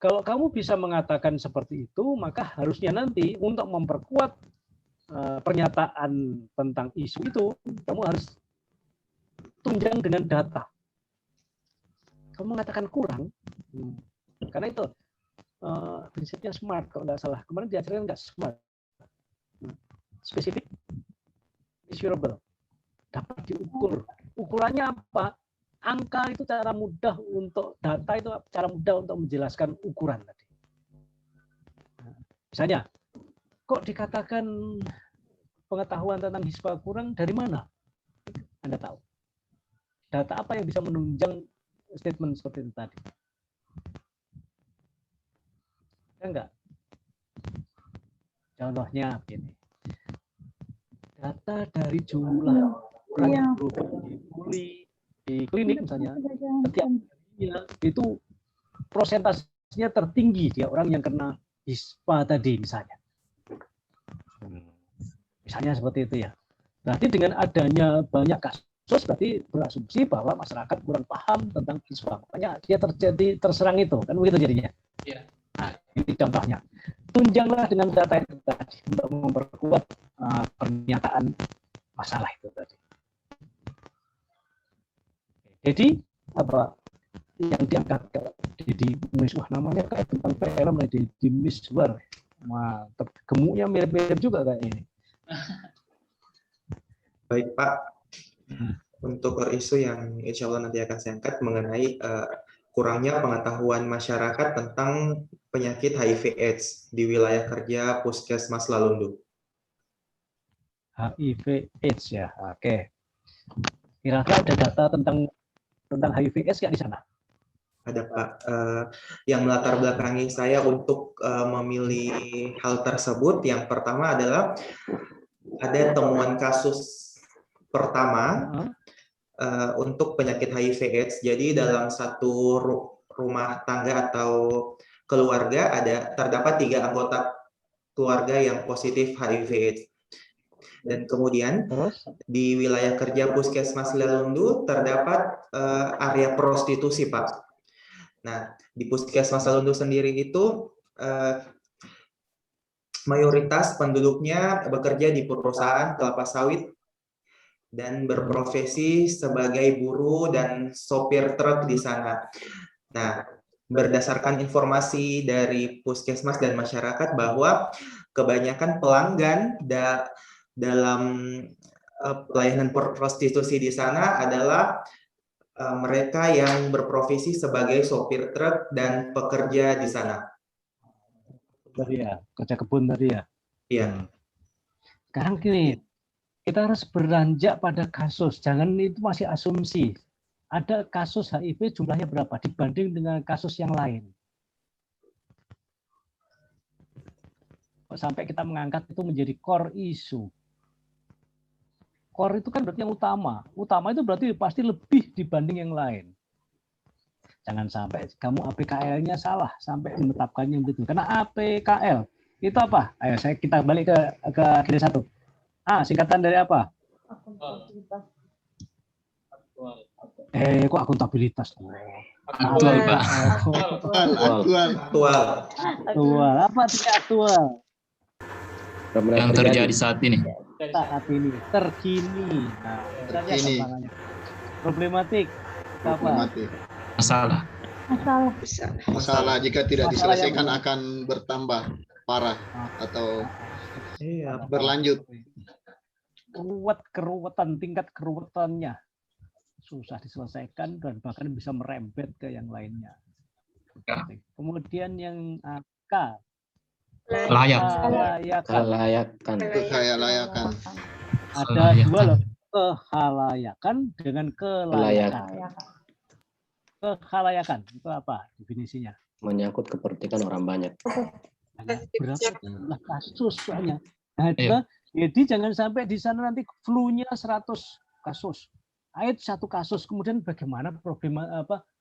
kalau kamu bisa mengatakan seperti itu, maka harusnya nanti untuk memperkuat pernyataan tentang isu itu, kamu harus tunjang dengan data. Kamu mengatakan kurang, karena itu prinsipnya SMART kalau nggak salah. Kemarin diajarkan nggak SMART, spesifik, measurable, dapat diukur. Ukurannya apa? Angka itu cara mudah untuk data itu cara mudah untuk menjelaskan ukuran tadi. Misalnya, kok dikatakan pengetahuan tentang HISPA kurang dari mana? Anda tahu? Data apa yang bisa menunjang statement seperti itu tadi? Ya enggak? Contohnya begini. Data dari jumlah orang yang pulih di klinik misalnya, setiap harinya itu prosentasenya tertinggi dia orang yang kena HISPA tadi misalnya. Misalnya seperti itu ya. Berarti dengan adanya banyak kasus berarti berasumsi bahwa masyarakat kurang paham tentang HISPA. Makanya dia terserang itu, kan begitu jadinya. Iya. Nah, ini contohnya. Tunjanglah dengan data itu tadi untuk memperkuat pernyataan masalah itu tadi. Jadi apa yang diangkat di Miswar namanya kayak tentang film di Miswar. Mantap, gemuknya mirip-mirip juga kayak ini. Baik, Pak. Untuk core isu yang insya Allah nanti akan saya angkat mengenai kurangnya pengetahuan masyarakat tentang penyakit HIV/AIDS di wilayah kerja Puskesmas Lalundu. HIV/AIDS ya, oke. Kira-kira ada data tentang HIV/AIDS nggak di sana? Ada, Pak. Yang melatar belakangi saya untuk memilih hal tersebut, yang pertama adalah ada temuan kasus pertama untuk penyakit HIV/AIDS. Jadi dalam satu rumah tangga atau keluarga terdapat 3 anggota keluarga yang positif HIV/AIDS. Dan kemudian di wilayah kerja Puskesmas Lalundu terdapat area prostitusi, Pak. Nah, di Puskesmas Lalundu sendiri itu mayoritas penduduknya bekerja di perusahaan kelapa sawit dan berprofesi sebagai buruh dan sopir truk di sana. Nah, berdasarkan informasi dari Puskesmas dan masyarakat bahwa kebanyakan pelanggan dalam pelayanan prostitusi di sana adalah mereka yang berprofesi sebagai sopir truk dan pekerja di sana. kerja kebun tadi ya. Iya. Sekarang gini, kita harus beranjak pada kasus. Jangan itu masih asumsi. Ada kasus HIV jumlahnya berapa dibanding dengan kasus yang lain. Sampai kita mengangkat itu menjadi core issue. Core itu kan berarti yang utama. Utama itu berarti pasti lebih dibanding yang lain. Jangan sampai kamu APKL-nya salah sampai menetapkannya begitu. Karena APKL itu apa? Ayo kita balik ke kiri satu. Singkatan dari apa? Akuntabilitas. Kok akuntabilitas? Aktual, Pak. Aktual. Apa tidak aktual? Yang terjadi saat ini. Saat ini, terkini. Nah, terkini. Problematik. Problematik. Masalah jika tidak diselesaikan akan bertambah parah atau berlanjut. Tingkat keruwetannya susah diselesaikan dan bahkan bisa merembet ke yang lainnya. Kemudian yang K, kelayakan. Ada dua loh, kehalayakan dengan kelayakan. Kehalayakan itu apa definisinya? Menyangkut kepentingan orang banyak. Berapa jumlah kasus soalnya? Nah, jadi jangan sampai di sana nanti flu-nya 100 kasus, AIDS 1 kasus, kemudian bagaimana problem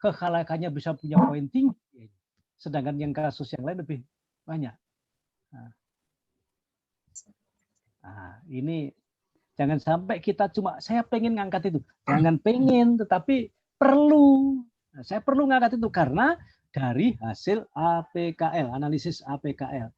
kehalayakannya bisa punya poin tinggi, sedangkan yang kasus yang lain lebih banyak. Nah, ini jangan sampai kita cuma saya pengen ngangkat itu, jangan pengen, tetapi perlu. Nah, saya perlu ngangkat itu karena dari hasil APKL, analisis APKL.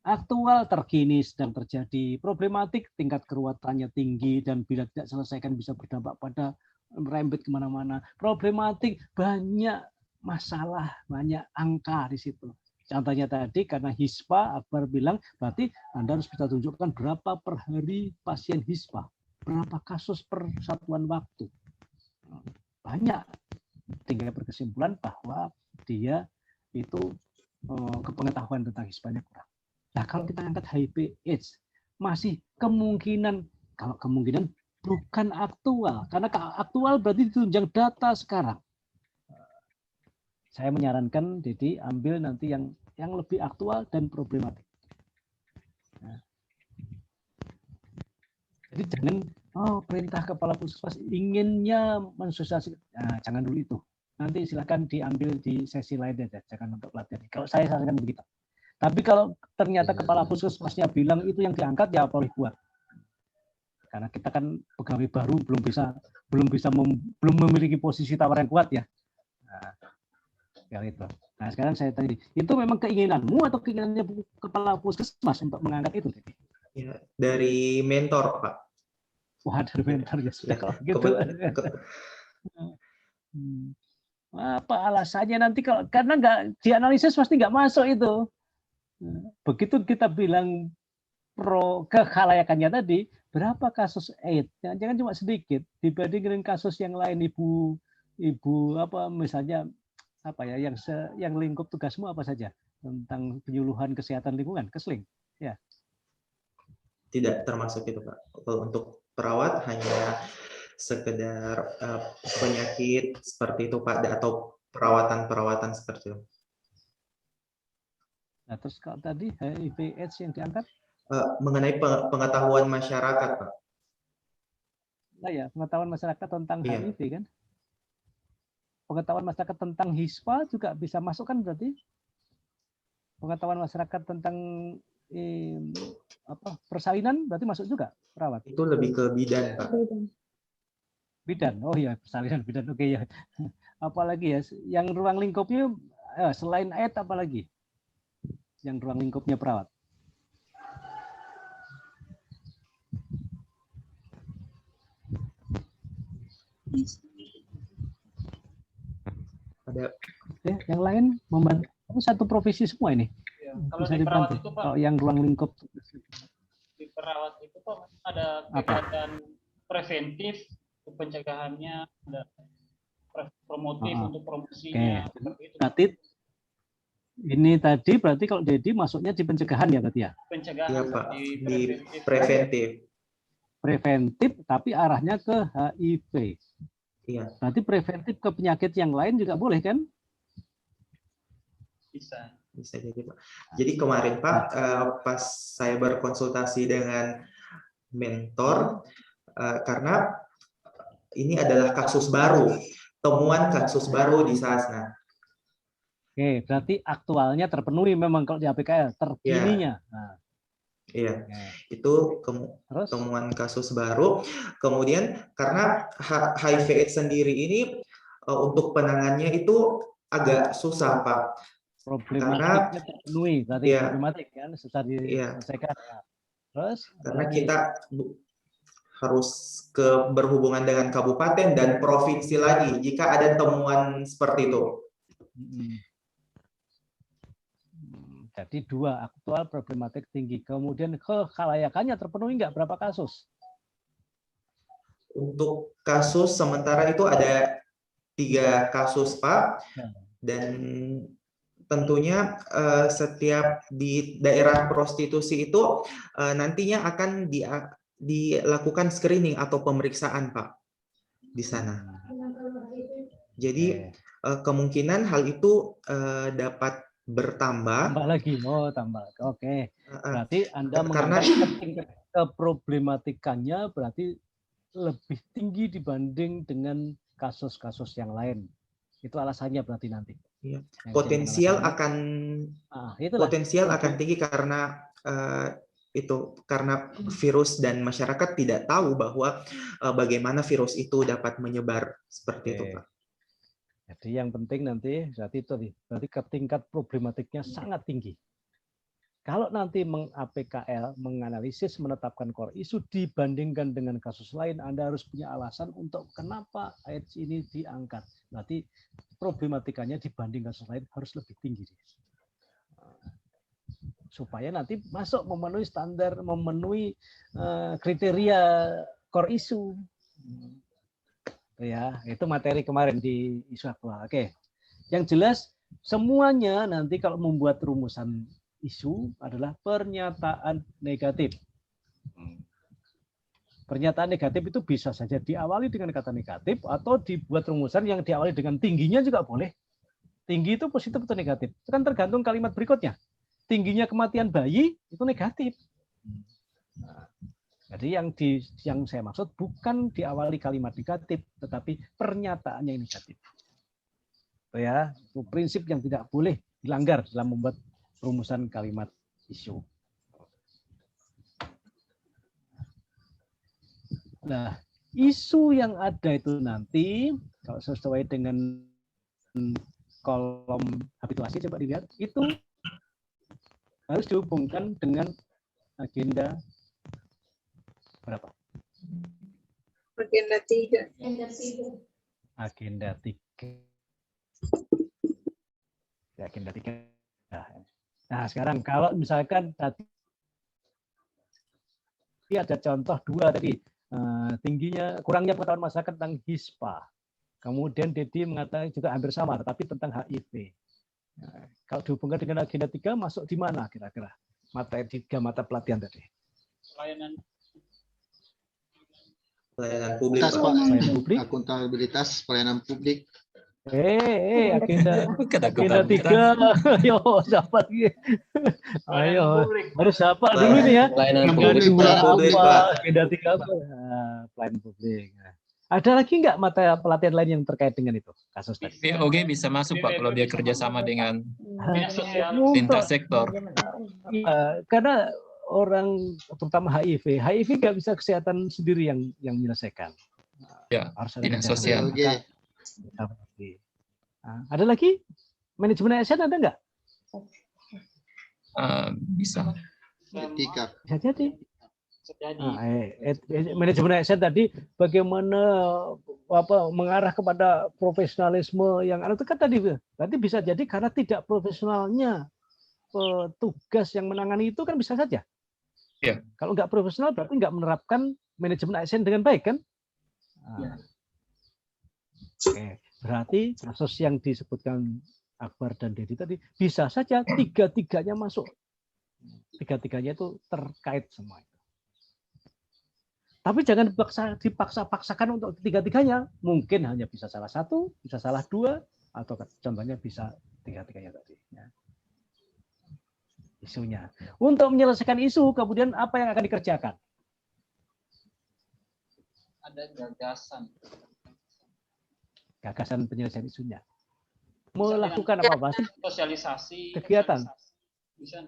Aktual, terkini, sedang terjadi, problematik, tingkat keruwetannya tinggi, dan bila tidak selesaikan bisa berdampak pada merembet kemana-mana. Problematik, banyak masalah, banyak angka di situ. Contohnya tadi, karena HISPA, Akbar bilang, berarti Anda harus bisa tunjukkan berapa per hari pasien HISPA, berapa kasus per satuan waktu. Banyak. Tinggal berkesimpulan bahwa dia itu kepengetahuan tentang HISPA-nya kurang. Nah, kalau kita angkat HIV/AIDS, masih kemungkinan bukan aktual, karena aktual berarti ditunjang data sekarang. Saya menyarankan Dedi ambil nanti yang lebih aktual dan problematik. Nah. Jadi jangan perintah kepala puskesmas inginnya mensosialisasikan. Nah, jangan dulu itu. Nanti silakan diambil di sesi lain aja, jangan untuk pelatihan. Kalau saya sarankan begitu. Tapi kalau ternyata kepala puskesmasnya bilang itu yang diangkat, ya boleh buat. Karena kita kan pegawai baru belum memiliki posisi tawar yang kuat ya. Nah, itu. Nah, sekarang saya tanya, itu memang keinginanmu atau keinginannya kepala puskesmas untuk mengangkat itu? Ya, dari mentor, Pak. Wah, dari mentor ya sudah kalau gitu. Apa alasannya nanti kalau karena nggak dianalisis pasti nggak masuk itu. Begitu kita bilang pro kehalayakannya tadi, berapa kasus AIDS? Jangan cuma sedikit dibanding dengan kasus yang lain. Ibu apa misalnya apa ya yang lingkup tugasmu apa saja tentang penyuluhan kesehatan lingkungan, Kesling, ya. Tidak termasuk itu, Pak. Untuk perawat hanya sekedar penyakit seperti itu, Pak, atau perawatan seperti itu. Nah, terus kalau tadi HIV/AIDS yang diangkat mengenai pengetahuan masyarakat, Pak. Nah ya, pengetahuan masyarakat tentang HIV kan. Pengetahuan masyarakat tentang HISPA juga bisa masuk kan berarti? Pengetahuan masyarakat tentang persalinan berarti masuk juga perawat. Itu lebih ke bidan, Pak. Bidan. Oh iya, persalinan bidan. Oke ya. Apalagi ya yang ruang lingkupnya selain AIDS apalagi? Yang ruang lingkupnya perawat. Ada yang lain membantu satu profesi semua ini. Ya, kalau bisa di perawat dibantu. itu, Pak, kalau yang ruang lingkup di perawat itu Pak ada kegiatan preventif untuk pencegahannya, ada promotif untuk promosinya. Berarti Ini tadi berarti kalau Dedi masuknya di pencegahan ya tadi ya? Pencegahan. Iya Pak, di preventif. Preventif tapi arahnya ke HIV. Iya. Berarti preventif ke penyakit yang lain juga boleh kan? Bisa. Bisa jadi Pak. Jadi kemarin Pak, pas saya berkonsultasi dengan mentor, karena ini adalah kasus baru, temuan kasus baru di Sasna. Oke, berarti aktualnya terpenuhi memang kalau di APKL, terkininya. Nah. Iya, itu temuan kasus baru. Kemudian karena HIV/AIDS sendiri ini untuk penangannya itu agak susah Pak. Problematiknya terpenuhi, berarti problematik kan susah diselesaikan. Terus? Karena kita harus berhubungan dengan kabupaten dan provinsi lagi jika ada temuan seperti itu. Jadi 2 aktual problematik tinggi. Kemudian kekhalayakannya terpenuhi nggak? Berapa kasus? Untuk kasus sementara itu ada 3 kasus Pak. Dan tentunya setiap di daerah prostitusi itu nantinya akan dilakukan screening atau pemeriksaan Pak di sana. Jadi kemungkinan hal itu dapat bertambah. Tambah lagi, tambah. Oke. Berarti Anda mengangkat tingkat keproblematikannya berarti lebih tinggi dibanding dengan kasus-kasus yang lain. Itu alasannya berarti nanti. Iya. Potensial akan tinggi karena karena virus dan masyarakat tidak tahu bahwa bagaimana virus itu dapat menyebar seperti itu Pak. Jadi yang penting nanti berarti tingkat problematiknya sangat tinggi. Kalau nanti meng-APKL, menganalisis, menetapkan core isu dibandingkan dengan kasus lain, Anda harus punya alasan untuk kenapa AIDS ini diangkat. Berarti problematikanya dibanding kasus lain harus lebih tinggi. Supaya nanti masuk memenuhi standar, memenuhi kriteria core isu. Ya, itu materi kemarin di isu aktual. Oke. Yang jelas semuanya nanti kalau membuat rumusan isu adalah pernyataan negatif. Pernyataan negatif itu bisa saja diawali dengan kata negatif atau dibuat rumusan yang diawali dengan tingginya juga boleh. Tinggi itu positif atau negatif. Itu kan tergantung kalimat berikutnya. Tingginya kematian bayi itu negatif. Nah, jadi yang saya maksud bukan diawali kalimat negatif, tetapi pernyataan yang negatif. Ya, itu prinsip yang tidak boleh dilanggar dalam membuat rumusan kalimat isu. Nah, isu yang ada itu nanti kalau sesuai dengan kolom habituasi coba dilihat itu harus dihubungkan dengan agenda berapa? Agenda 3. Agenda 3. Ya, agenda 3. Nah, sekarang kalau misalkan tadi ada contoh 2 tadi, tingginya kurangnya pengetahuan masyarakat tentang HISPA. Kemudian Dedi mengatakan juga hampir sama, tetapi tentang HIV. Nah, kalau dihubungkan dengan agenda 3, masuk di mana kira-kira? Materi 3 mata pelatihan tadi. Pelayanan publik, akuntabilitas pelayanan publik. Agenda 3. Ayo, siapa lagi? Ayo, harus siapa dulu nih ya? Pelayanan publik, Agenda 3 apa? Pelayanan publik. Ada lagi nggak mata pelatihan lain yang terkait dengan itu kasus tadi? POG bisa masuk Pak kalau dia kerjasama dengan lintas sektor. Karena orang terutama HIV nggak bisa kesehatan sendiri yang menyelesaikan. Ya, dinas sosial. Ada lagi manajemen ASN ada nggak? Bisa. Etika. Bisa jadi. Manajemen ASN tadi bagaimana mengarah kepada profesionalisme yang itu kan tadi berarti bisa jadi karena tidak profesionalnya petugas yang menangani itu kan bisa saja. Ya. Kalau nggak profesional berarti nggak menerapkan manajemen ASN dengan baik kan? Ya. Oke, berarti kasus yang disebutkan Akbar dan Dedi tadi, bisa saja tiga-tiganya masuk. Tiga-tiganya itu terkait semua. Tapi jangan dipaksa-paksakan untuk tiga-tiganya. Mungkin hanya bisa salah satu, bisa salah dua, atau contohnya bisa tiga-tiganya tadi. Ya. Isunya. Untuk menyelesaikan isu, kemudian apa yang akan dikerjakan? Ada gagasan. Gagasan penyelesaian isunya. Melakukan apa? Sosialisasi. Kegiatan. Bisa.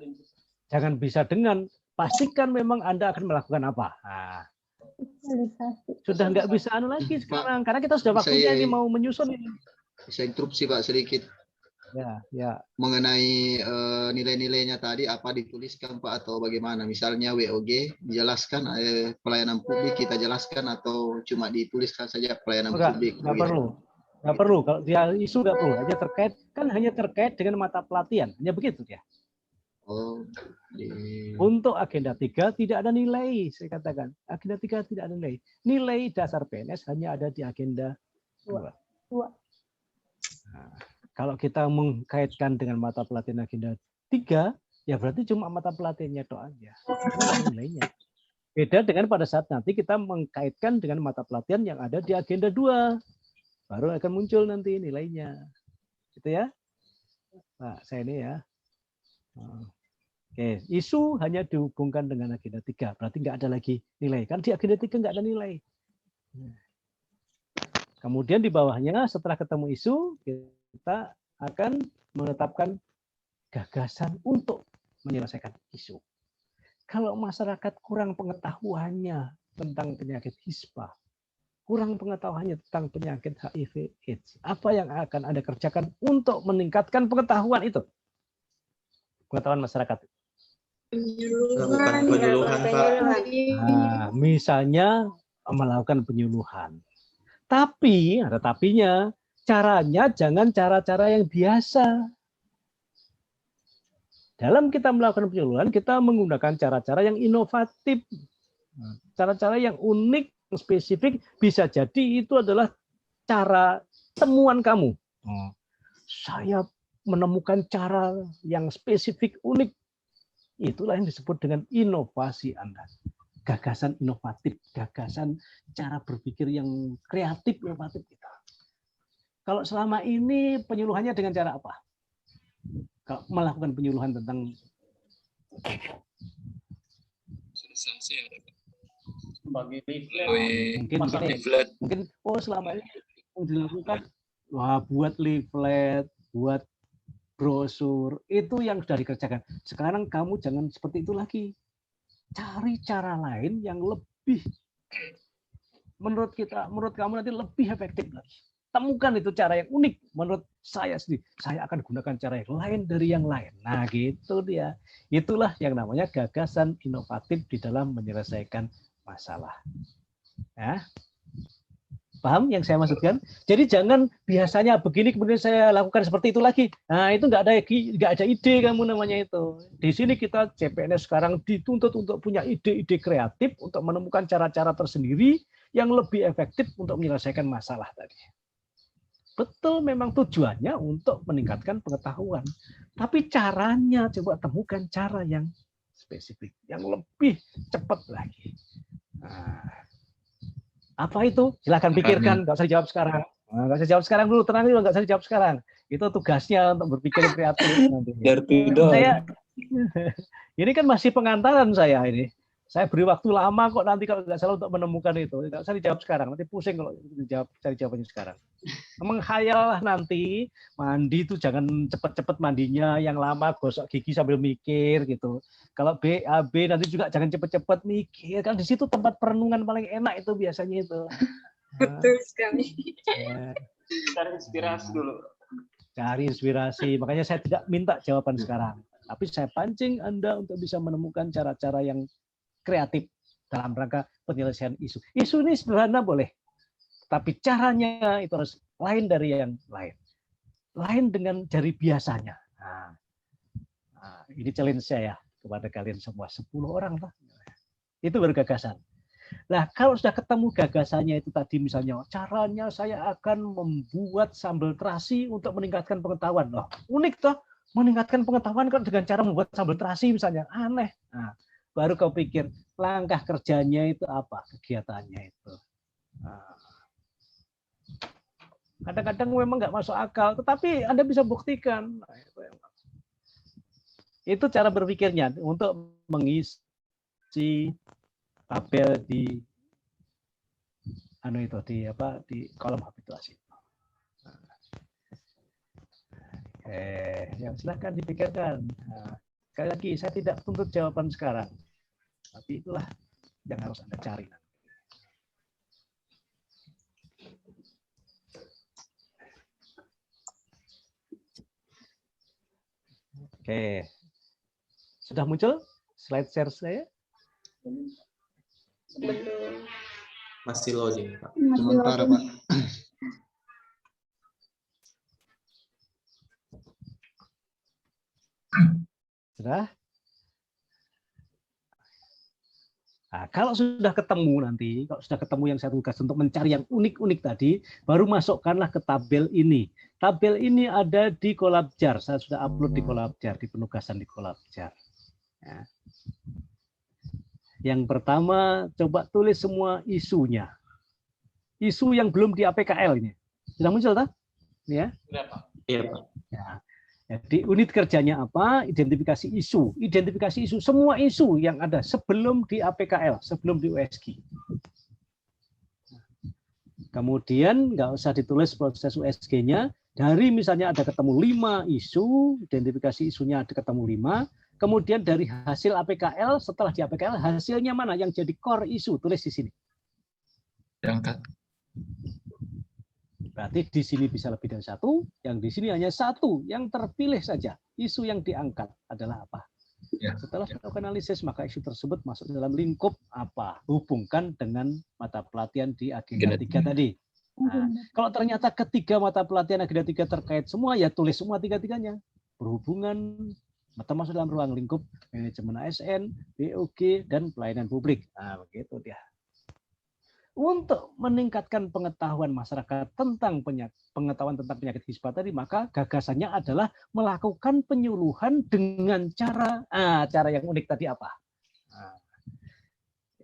Jangan bisa dengan, pastikan memang Anda akan melakukan apa. Nah, sudah nggak bisa lagi sekarang, karena kita sudah waktunya ini mau menyusun ini. Bisa interupsi Pak sedikit. Ya. Mengenai nilai-nilainya tadi, apa dituliskan Pak atau bagaimana? Misalnya WOG dijelaskan, pelayanan publik kita jelaskan, atau cuma dituliskan saja pelayanan publik? Nggak perlu. Kalau dia isu nggak perlu, hanya terkait dengan mata pelatihan, hanya begitu ya. Untuk agenda 3 tidak ada nilai, saya katakan. Agenda 3 tidak ada nilai. Nilai dasar PNS hanya ada di agenda 2. Nah, kalau kita mengkaitkan dengan mata pelatihan agenda 3, ya berarti cuma mata pelatihannya itu aja. Nilainya. Beda dengan pada saat nanti kita mengkaitkan dengan mata pelatihan yang ada di agenda 2. Baru akan muncul nanti nilainya. Gitu ya. Nah, saya ini ya. Oke, isu hanya dihubungkan dengan agenda 3, berarti nggak ada lagi nilai. Kan di agenda 3 nggak ada nilai. Kemudian di bawahnya setelah ketemu isu, kita akan menetapkan gagasan untuk menyelesaikan isu. Kalau masyarakat kurang pengetahuannya tentang penyakit Hispa, kurang pengetahuannya tentang penyakit HIV/AIDS, apa yang akan Anda kerjakan untuk meningkatkan pengetahuan itu? Pengetahuan masyarakat. Penyuluhan, Pak. Nah, misalnya melakukan penyuluhan. Tapi, ada tapinya, caranya jangan cara-cara yang biasa. Dalam kita melakukan penyuluhan, kita menggunakan cara-cara yang inovatif. Cara-cara yang unik, spesifik, bisa jadi itu adalah cara temuan kamu. Saya menemukan cara yang spesifik, unik. Itulah yang disebut dengan inovasi Anda. Gagasan inovatif, gagasan cara berpikir yang kreatif, inovatif kita. Kalau selama ini penyuluhannya dengan cara apa? Kalau melakukan penyuluhan tentang bagi leaflet, mungkin selama ini yang dilakukan buat leaflet, buat brosur, itu yang sudah dikerjakan. Sekarang kamu jangan seperti itu lagi. Cari cara lain yang lebih, menurut kamu nanti lebih efektif lagi. Temukan itu cara yang unik. Menurut saya sendiri, saya akan gunakan cara yang lain dari yang lain. Nah, gitu dia. Itulah yang namanya gagasan inovatif di dalam menyelesaikan masalah. Ya. Paham yang saya maksudkan? Jadi jangan biasanya begini kemudian saya lakukan seperti itu lagi. Nah, itu nggak ada ide kamu namanya itu. Di sini kita CPNS sekarang dituntut untuk punya ide-ide kreatif untuk menemukan cara-cara tersendiri yang lebih efektif untuk menyelesaikan masalah tadi. Betul, memang tujuannya untuk meningkatkan pengetahuan. Tapi caranya coba temukan cara yang spesifik, yang lebih cepat lagi. Nah, apa itu? Silahkan pikirkan, nggak usah dijawab sekarang. Nggak usah jawab sekarang dulu, tenang dulu, nggak usah dijawab sekarang. Itu tugasnya untuk berpikir kreatif nanti. Ini kan masih pengantaran saya ini. Saya beri waktu lama kok nanti kalau nggak salah untuk menemukan itu. Nggak usah dijawab sekarang, nanti pusing kalau dijawab, cari jawabannya sekarang. Menghayal lah nanti, mandi itu jangan cepet-cepet mandinya, yang lama gosok gigi sambil mikir gitu. Kalau BAB nanti juga jangan cepet-cepet mikir, kan di situ tempat perenungan paling enak itu biasanya itu. Betul sekali. Cari inspirasi dulu. Cari inspirasi, makanya saya tidak minta jawaban sekarang. Tapi saya pancing Anda untuk bisa menemukan cara-cara yang kreatif dalam rangka penyelesaian isu. Isu ini sederhana boleh, tapi caranya itu harus lain dari yang lain. Lain dengan dari biasanya. Ini challenge saya kepada kalian semua, 10 orang Pak. Itu baru gagasan. Nah, kalau sudah ketemu gagasannya itu tadi, misalnya caranya saya akan membuat sambal terasi untuk meningkatkan pengetahuan. Loh, unik toh, meningkatkan pengetahuan kan dengan cara membuat sambal terasi misalnya. Aneh. Nah, baru kau pikir langkah kerjanya itu apa, kegiatannya itu. Nah, kadang-kadang memang nggak masuk akal, tetapi Anda bisa buktikan. Itu cara berpikirnya untuk mengisi tabel di di kolom habituasi. Yang silakan dipikirkan. Nah, sekali lagi saya tidak tuntut jawaban sekarang, tapi itulah yang harus Anda cari. Oke, sudah muncul slide share saya? Belum. Masih loading, Pak. Sementara, Pak. Sudah? Nah, kalau sudah ketemu nanti, kalau sudah ketemu yang saya tugas untuk mencari yang unik-unik tadi, baru masukkanlah ke tabel ini. Tabel ini ada di Collabjar. Saya sudah upload di Collabjar, di penugasan di Collabjar. Ya. Yang pertama, coba tulis semua isunya. Isu yang belum di APKL ini. Sudah muncul, tak? Ya. Iya, Pak. Ya. Jadi unit kerjanya apa? Identifikasi isu. Identifikasi isu, semua isu yang ada sebelum di APKL, sebelum di USG. Kemudian nggak usah ditulis proses USG-nya. Dari misalnya ada ketemu 5 isu, identifikasi isunya ada ketemu 5. Kemudian dari hasil APKL, setelah di APKL, hasilnya mana yang jadi core isu? Tulis di sini. Diangkat. Berarti di sini bisa lebih dari 1, yang di sini hanya 1, yang terpilih saja. Isu yang diangkat adalah apa? Ya. Setelah melakukan analisis, maka isu tersebut masuk dalam lingkup apa? Hubungkan dengan mata pelatihan di agenda 3 tadi. Nah, kalau ternyata ketiga mata pelatihan agenda 3 terkait semua, ya tulis semua 3-3-nya. Berhubungan, termasuk dalam ruang lingkup manajemen ASN, BOG, dan pelayanan publik. Nah, begitu dia. Untuk meningkatkan pengetahuan masyarakat tentang pengetahuan tentang penyakit hispa tadi, maka gagasannya adalah melakukan penyuluhan dengan cara yang unik tadi apa?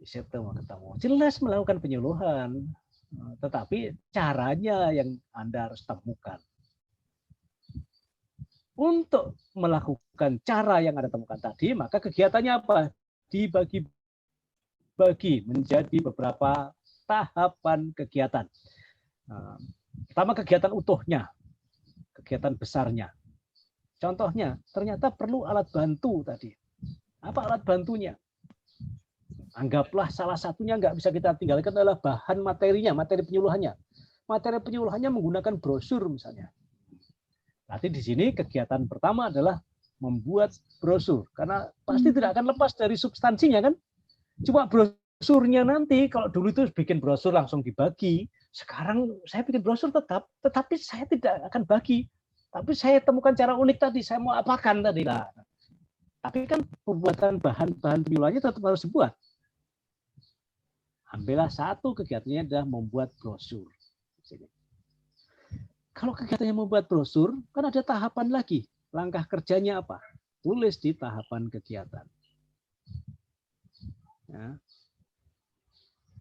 Ketemu. Jelas melakukan penyuluhan, tetapi caranya yang Anda harus temukan. Untuk melakukan cara yang Anda temukan tadi, maka kegiatannya apa? Dibagi-bagi menjadi beberapa tahapan kegiatan. Pertama, kegiatan utuhnya, kegiatan besarnya. Contohnya, ternyata perlu alat bantu tadi. Apa alat bantunya? Anggaplah salah satunya nggak bisa kita tinggalkan adalah bahan materinya, materi penyuluhannya. Materi penyuluhannya menggunakan brosur misalnya. Nanti di sini kegiatan pertama adalah membuat brosur, karena pasti tidak akan lepas dari substansinya kan. Cuma brosurnya nanti, kalau dulu itu bikin brosur langsung dibagi, sekarang saya bikin brosur tetapi saya tidak akan bagi. Tapi saya temukan cara unik tadi, saya mau apakan tadi lah. Tapi kan pembuatan bahan-bahan penyuluhannya tetap harus dibuat. Ambillah satu kegiatannya adalah membuat brosur. Kalau kegiatannya membuat brosur, kan ada tahapan lagi. Langkah kerjanya apa? Tulis di tahapan kegiatan. Ya.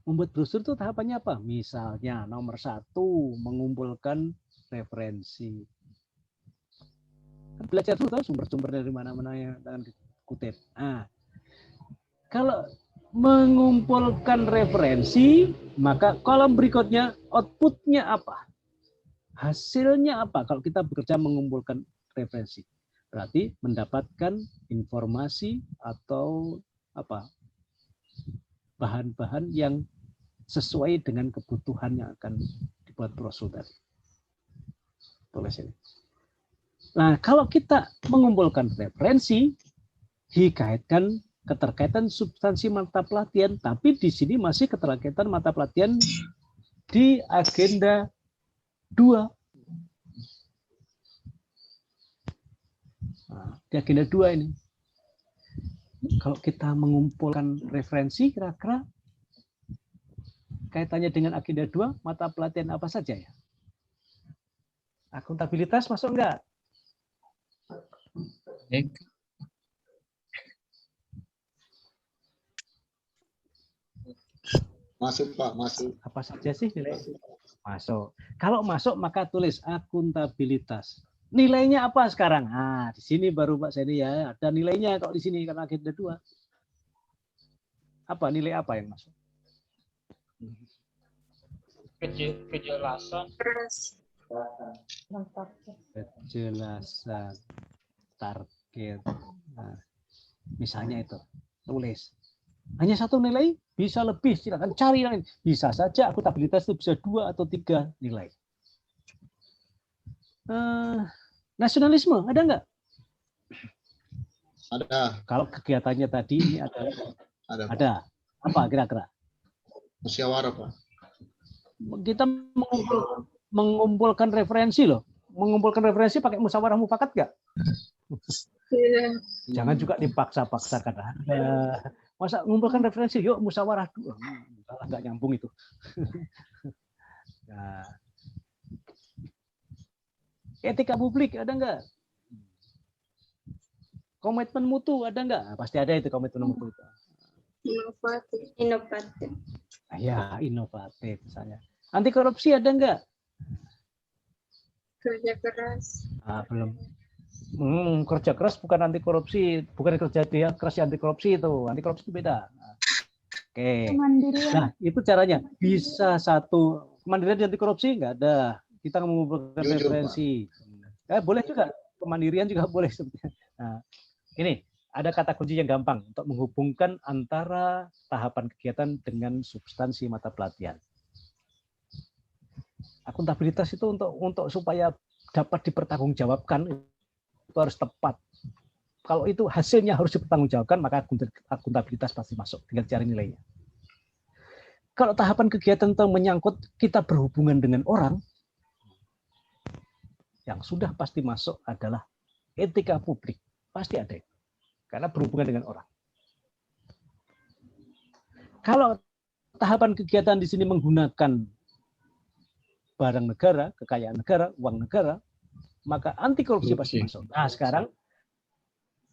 Membuat brosur itu tahapannya apa? Misalnya nomor 1, mengumpulkan referensi. Belajar dulu tahu sumber-sumber dari mana-mana yang akan dikutip. Kalau mengumpulkan referensi, maka kolom berikutnya outputnya apa? Hasilnya apa kalau kita bekerja mengumpulkan referensi? Berarti mendapatkan informasi atau apa? Bahan-bahan yang sesuai dengan kebutuhan yang akan dibuat brosur tadi. Tulis ini. Nah, kalau kita mengumpulkan referensi, dikaitkan keterkaitan substansi mata pelatihan, tapi di sini masih keterkaitan mata pelatihan di agenda 2. Nah, di agenda 2 ini. Kalau kita mengumpulkan referensi, kira-kira kaitannya dengan agenda 2, mata pelatihan apa saja ya? Akuntabilitas masuk enggak? Masuk Pak, masuk. Apa saja sih nilai? Masuk. Kalau masuk maka tulis akuntabilitas. Nilainya apa sekarang? Ah, di sini baru Pak Seni ya, ada nilainya kalau di sini karena agenda 2. Apa nilai apa yang masuk? Kejelasan. Kejelasan target. Nah, misalnya itu tulis. Hanya satu nilai, bisa lebih, silakan cari lain. Bisa saja akuntabilitas itu bisa 2 atau 3 nilai. Nasionalisme ada nggak? Ada. Kalau kegiatannya tadi ini ada. Apa kira-kira? Musyawarah Pak. Kita mengumpulkan referensi loh. Mengumpulkan referensi pakai musyawarah mufakat nggak? Jangan juga dipaksa-paksakan. Masa mengumpulkan referensi, yuk musyawarah dulu. Nggak nyambung itu. Nah. Etika publik ada nggak? Komitmen mutu ada nggak? Pasti ada itu komitmen mutu. Inovatif. Ya, inovatif misalnya. Anti korupsi ada nggak? Kerja keras. Belum. Kerja keras bukan anti korupsi, bukan kerja dia keras anti korupsi itu. Anti korupsi itu beda. Oke. Nah, itu caranya. Bisa satu kemandirian anti korupsi nggak ada. Kita mengumpulkan referensi. Boleh juga kemandirian juga boleh sebetulnya. Nah, ini ada kata kunci yang gampang untuk menghubungkan antara tahapan kegiatan dengan substansi mata pelatihan. Akuntabilitas itu untuk supaya dapat dipertanggungjawabkan itu harus tepat. Kalau itu hasilnya harus dipertanggungjawabkan, maka akuntabilitas pasti masuk. Tinggal cari nilainya. Kalau tahapan kegiatan itu menyangkut kita berhubungan dengan orang, yang sudah pasti masuk adalah etika publik. Pasti ada. Karena berhubungan dengan orang. Kalau tahapan kegiatan di sini menggunakan barang negara, kekayaan negara, uang negara, maka anti korupsi pasti masuk. Nah, sekarang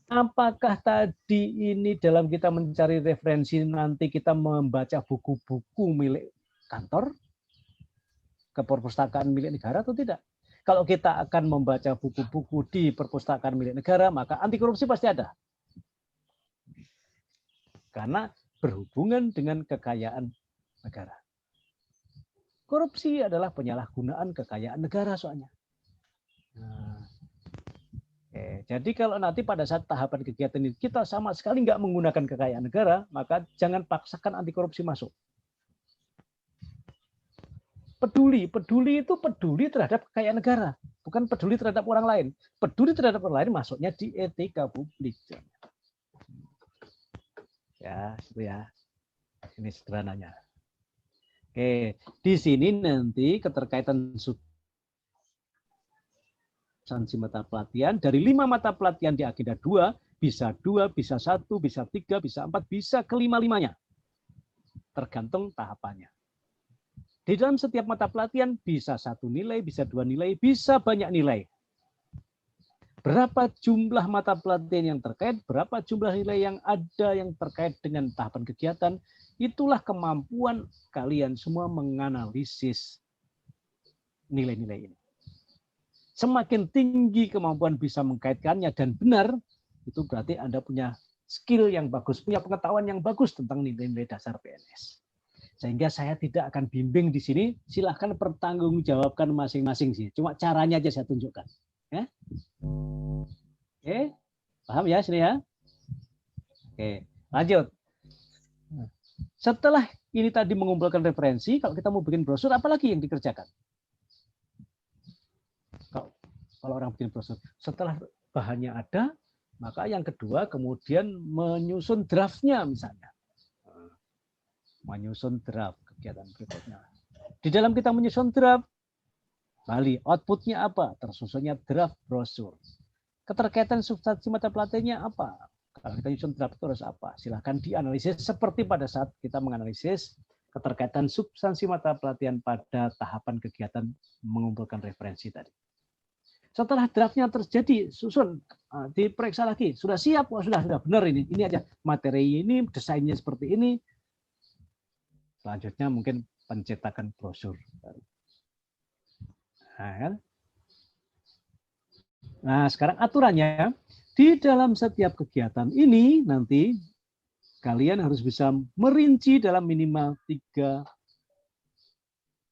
apakah tadi ini dalam kita mencari referensi nanti kita membaca buku-buku milik kantor ke perpustakaan milik negara atau tidak? Kalau kita akan membaca buku-buku di perpustakaan milik negara, maka anti korupsi pasti ada. Karena berhubungan dengan kekayaan negara. Korupsi adalah penyalahgunaan kekayaan negara soalnya. Nah, jadi kalau nanti pada saat tahapan kegiatan ini kita sama sekali nggak menggunakan kekayaan negara, maka jangan paksakan anti korupsi masuk. Peduli itu peduli terhadap kekayaan negara, bukan peduli terhadap orang lain. Peduli terhadap orang lain masuknya di etika publik. Ya, itu ya. Ini sederhananya. Oke, di sini nanti keterkaitan substansi mata pelatihan dari 5 mata pelatihan di agenda 2, bisa 1, bisa 3, bisa 4, bisa kelima-limanya. Tergantung tahapannya. Di dalam setiap mata pelatihan bisa 1 nilai, bisa 2 nilai, bisa banyak nilai. Berapa jumlah mata pelatihan yang terkait, berapa jumlah nilai yang ada yang terkait dengan tahapan kegiatan, itulah kemampuan kalian semua menganalisis nilai-nilai ini. Semakin tinggi kemampuan bisa mengkaitkannya dan benar, itu berarti Anda punya skill yang bagus, punya pengetahuan yang bagus tentang nilai-nilai dasar PNS. Sehingga saya tidak akan bimbing di sini, silahkan pertanggungjawabkan masing-masing sih. Cuma caranya aja saya tunjukkan. Ya? Oke, paham ya sini ya? Oke, lanjut. Setelah ini tadi mengumpulkan referensi, kalau kita mau bikin brosur, apa lagi yang dikerjakan? Kalau orang bikin brosur, setelah bahannya ada, maka yang kedua kemudian menyusun draftnya misalnya. Menyusun draft kegiatan berikutnya. Di dalam kita menyusun draft, Bali, outputnya apa? Tersusunnya draft brosur. Keterkaitan substansi mata pelatihannya apa? Kalau kita menyusun draft itu harus apa? Silahkan dianalisis seperti pada saat kita menganalisis keterkaitan substansi mata pelatihan pada tahapan kegiatan mengumpulkan referensi tadi. Setelah draftnya terjadi, susun, diperiksa lagi, sudah siap, sudah benar ini aja materi ini, desainnya seperti ini. Selanjutnya mungkin pencetakan brosur. Nah, sekarang aturannya di dalam setiap kegiatan ini nanti kalian harus bisa merinci dalam minimal 3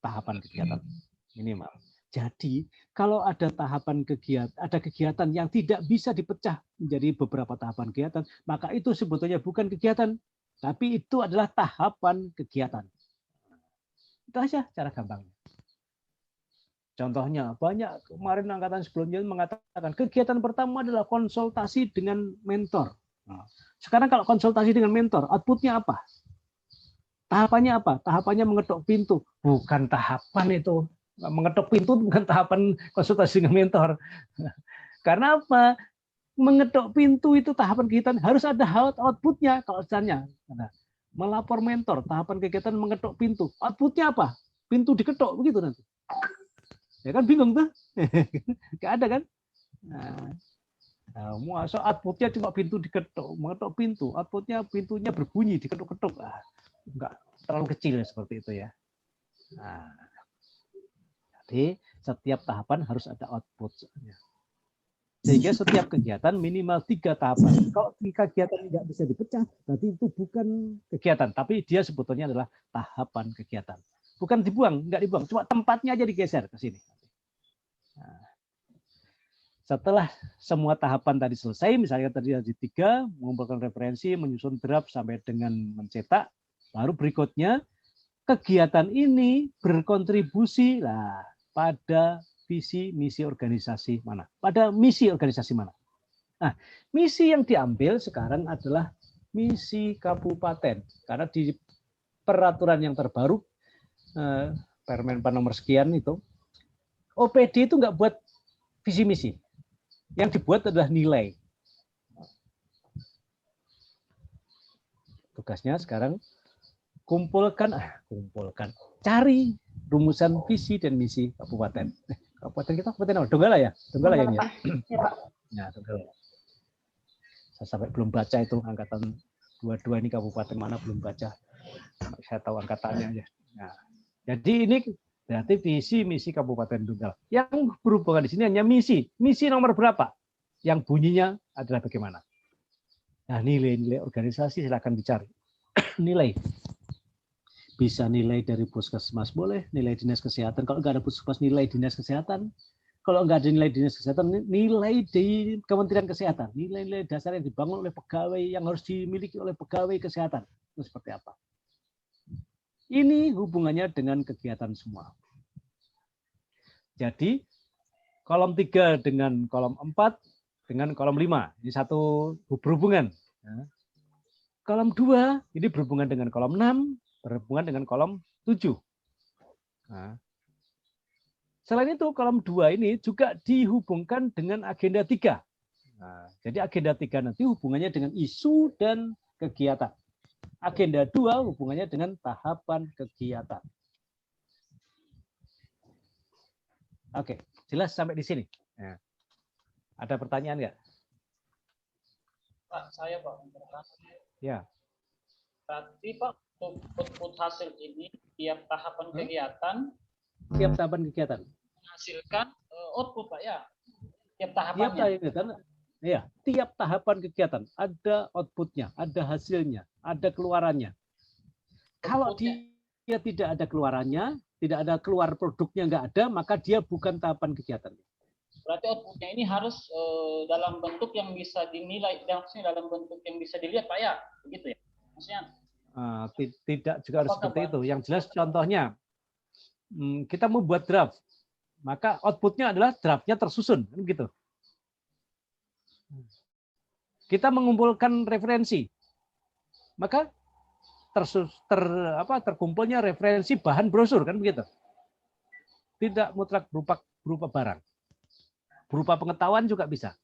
tahapan kegiatan minimal. Jadi, kalau ada tahapan kegiatan, ada kegiatan yang tidak bisa dipecah menjadi beberapa tahapan kegiatan, maka itu sebetulnya bukan kegiatan, tapi itu adalah tahapan kegiatan. Itu aja cara gampangnya. Contohnya, banyak kemarin angkatan sebelumnya mengatakan kegiatan pertama adalah konsultasi dengan mentor. Nah, sekarang kalau konsultasi dengan mentor, outputnya apa? Tahapannya apa? Tahapannya mengetuk pintu. Bukan tahapan itu. Mengetuk pintu bukan tahapan konsultasi dengan mentor. Karena apa? Mengetuk pintu itu tahapan kegiatan harus ada outputnya. Kalau misalnya melapor mentor, tahapan kegiatan mengetuk pintu. Outputnya apa? Pintu diketuk, begitu nanti. Ya kan bingung tuh. Nggak ada kan? Masa outputnya cuma pintu diketuk, mengetuk pintu. Outputnya pintunya berbunyi, diketuk-ketuk. Enggak terlalu kecil seperti itu ya. Jadi setiap tahapan harus ada output-nya. Sehingga setiap kegiatan minimal 3 tahapan. Kalau kegiatan tidak bisa dipecah, berarti itu bukan kegiatan, tapi dia sebetulnya adalah tahapan kegiatan. Bukan dibuang, enggak dibuang, cuma tempatnya aja digeser ke sini. Nah, setelah semua tahapan tadi selesai, misalnya tadi ada 3, mengumpulkan referensi, menyusun draft sampai dengan mencetak, baru berikutnya kegiatan ini berkontribusi pada visi misi organisasi mana? Pada misi organisasi mana? Nah, misi yang diambil sekarang adalah misi kabupaten. Karena di peraturan yang terbaru, Permenpan nomor sekian itu, OPD itu nggak buat visi misi. Yang dibuat adalah nilai. Tugasnya sekarang kumpulkan, cari rumusan visi dan misi kabupaten. Kabupaten kita kabupaten apa? Donggala ya? Donggala ya ini ya? Ya, Donggala. Saya sampai belum baca itu angkatan 22 ini kabupaten mana belum baca. Saya tahu angkatannya aja. Nah, jadi ini berarti visi misi Kabupaten Donggala. Yang berhubungan di sini hanya misi. Misi nomor berapa? Yang bunyinya adalah bagaimana? Nah, nilai-nilai organisasi silakan dicari. Nilai. Bisa nilai dari puskesmas boleh, nilai dinas kesehatan. Kalau nggak ada puskesmas, nilai dinas kesehatan. Kalau nggak ada nilai dinas kesehatan, nilai di Kementerian Kesehatan. Nilai-nilai dasar yang dibangun oleh pegawai, yang harus dimiliki oleh pegawai kesehatan. Itu seperti apa? Ini hubungannya dengan kegiatan semua. Jadi, kolom 3 dengan kolom 4 dengan kolom 5. Ini satu berhubungan. Kolom 2 ini berhubungan dengan kolom 6, berhubungan dengan kolom 7. Nah, selain itu, kolom 2 ini juga dihubungkan dengan agenda 3. Nah, jadi agenda 3 nanti hubungannya dengan isu dan kegiatan. Agenda 2 hubungannya dengan tahapan kegiatan. Oke, jelas sampai di sini. Nah, ada pertanyaan nggak? Pak, saya Pak. Ya. Berarti Pak, output hasil ini tiap tahapan kegiatan. Tiap tahapan kegiatan. Menghasilkan output Pak ya. Tiap tahapannya. Tiap tahapan kegiatan ada outputnya, ada hasilnya, ada keluarannya. Kalau dia tidak ada keluarannya, tidak ada keluar produknya nggak ada, maka dia bukan tahapan kegiatan. Berarti outputnya ini harus dalam bentuk yang bisa dinilai, maksudnya dalam bentuk yang bisa dilihat Pak ya, begitu ya? Maksudnya tidak juga harus seperti itu. Yang jelas contohnya, kita membuat draft, maka outputnya adalah draftnya tersusun, gitu. Kita mengumpulkan referensi, maka terkumpulnya referensi bahan brosur, kan begitu. Tidak mutlak berupa barang, berupa pengetahuan juga bisa.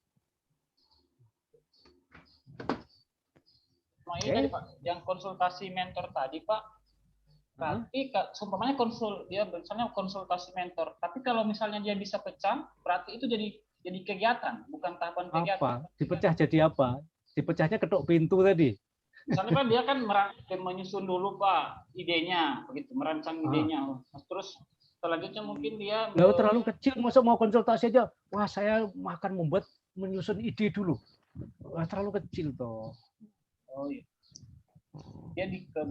Ini tadi Pak, yang konsultasi mentor tadi Pak, Berarti seumpamanya dia misalnya konsultasi mentor. Tapi kalau misalnya dia bisa pecah, berarti itu jadi kegiatan, bukan tahapan kegiatan. Apa? Dipecah jadi apa? Dipecahnya ketuk pintu tadi. Misalnya kan dia kan menyusun dulu Pak idenya, begitu, merancang idenya. Terus selanjutnya mungkin dia terlalu kecil, masuk mau konsultasi aja. Wah, saya akan menyusun ide dulu. Wah, terlalu kecil toh. Oh iya.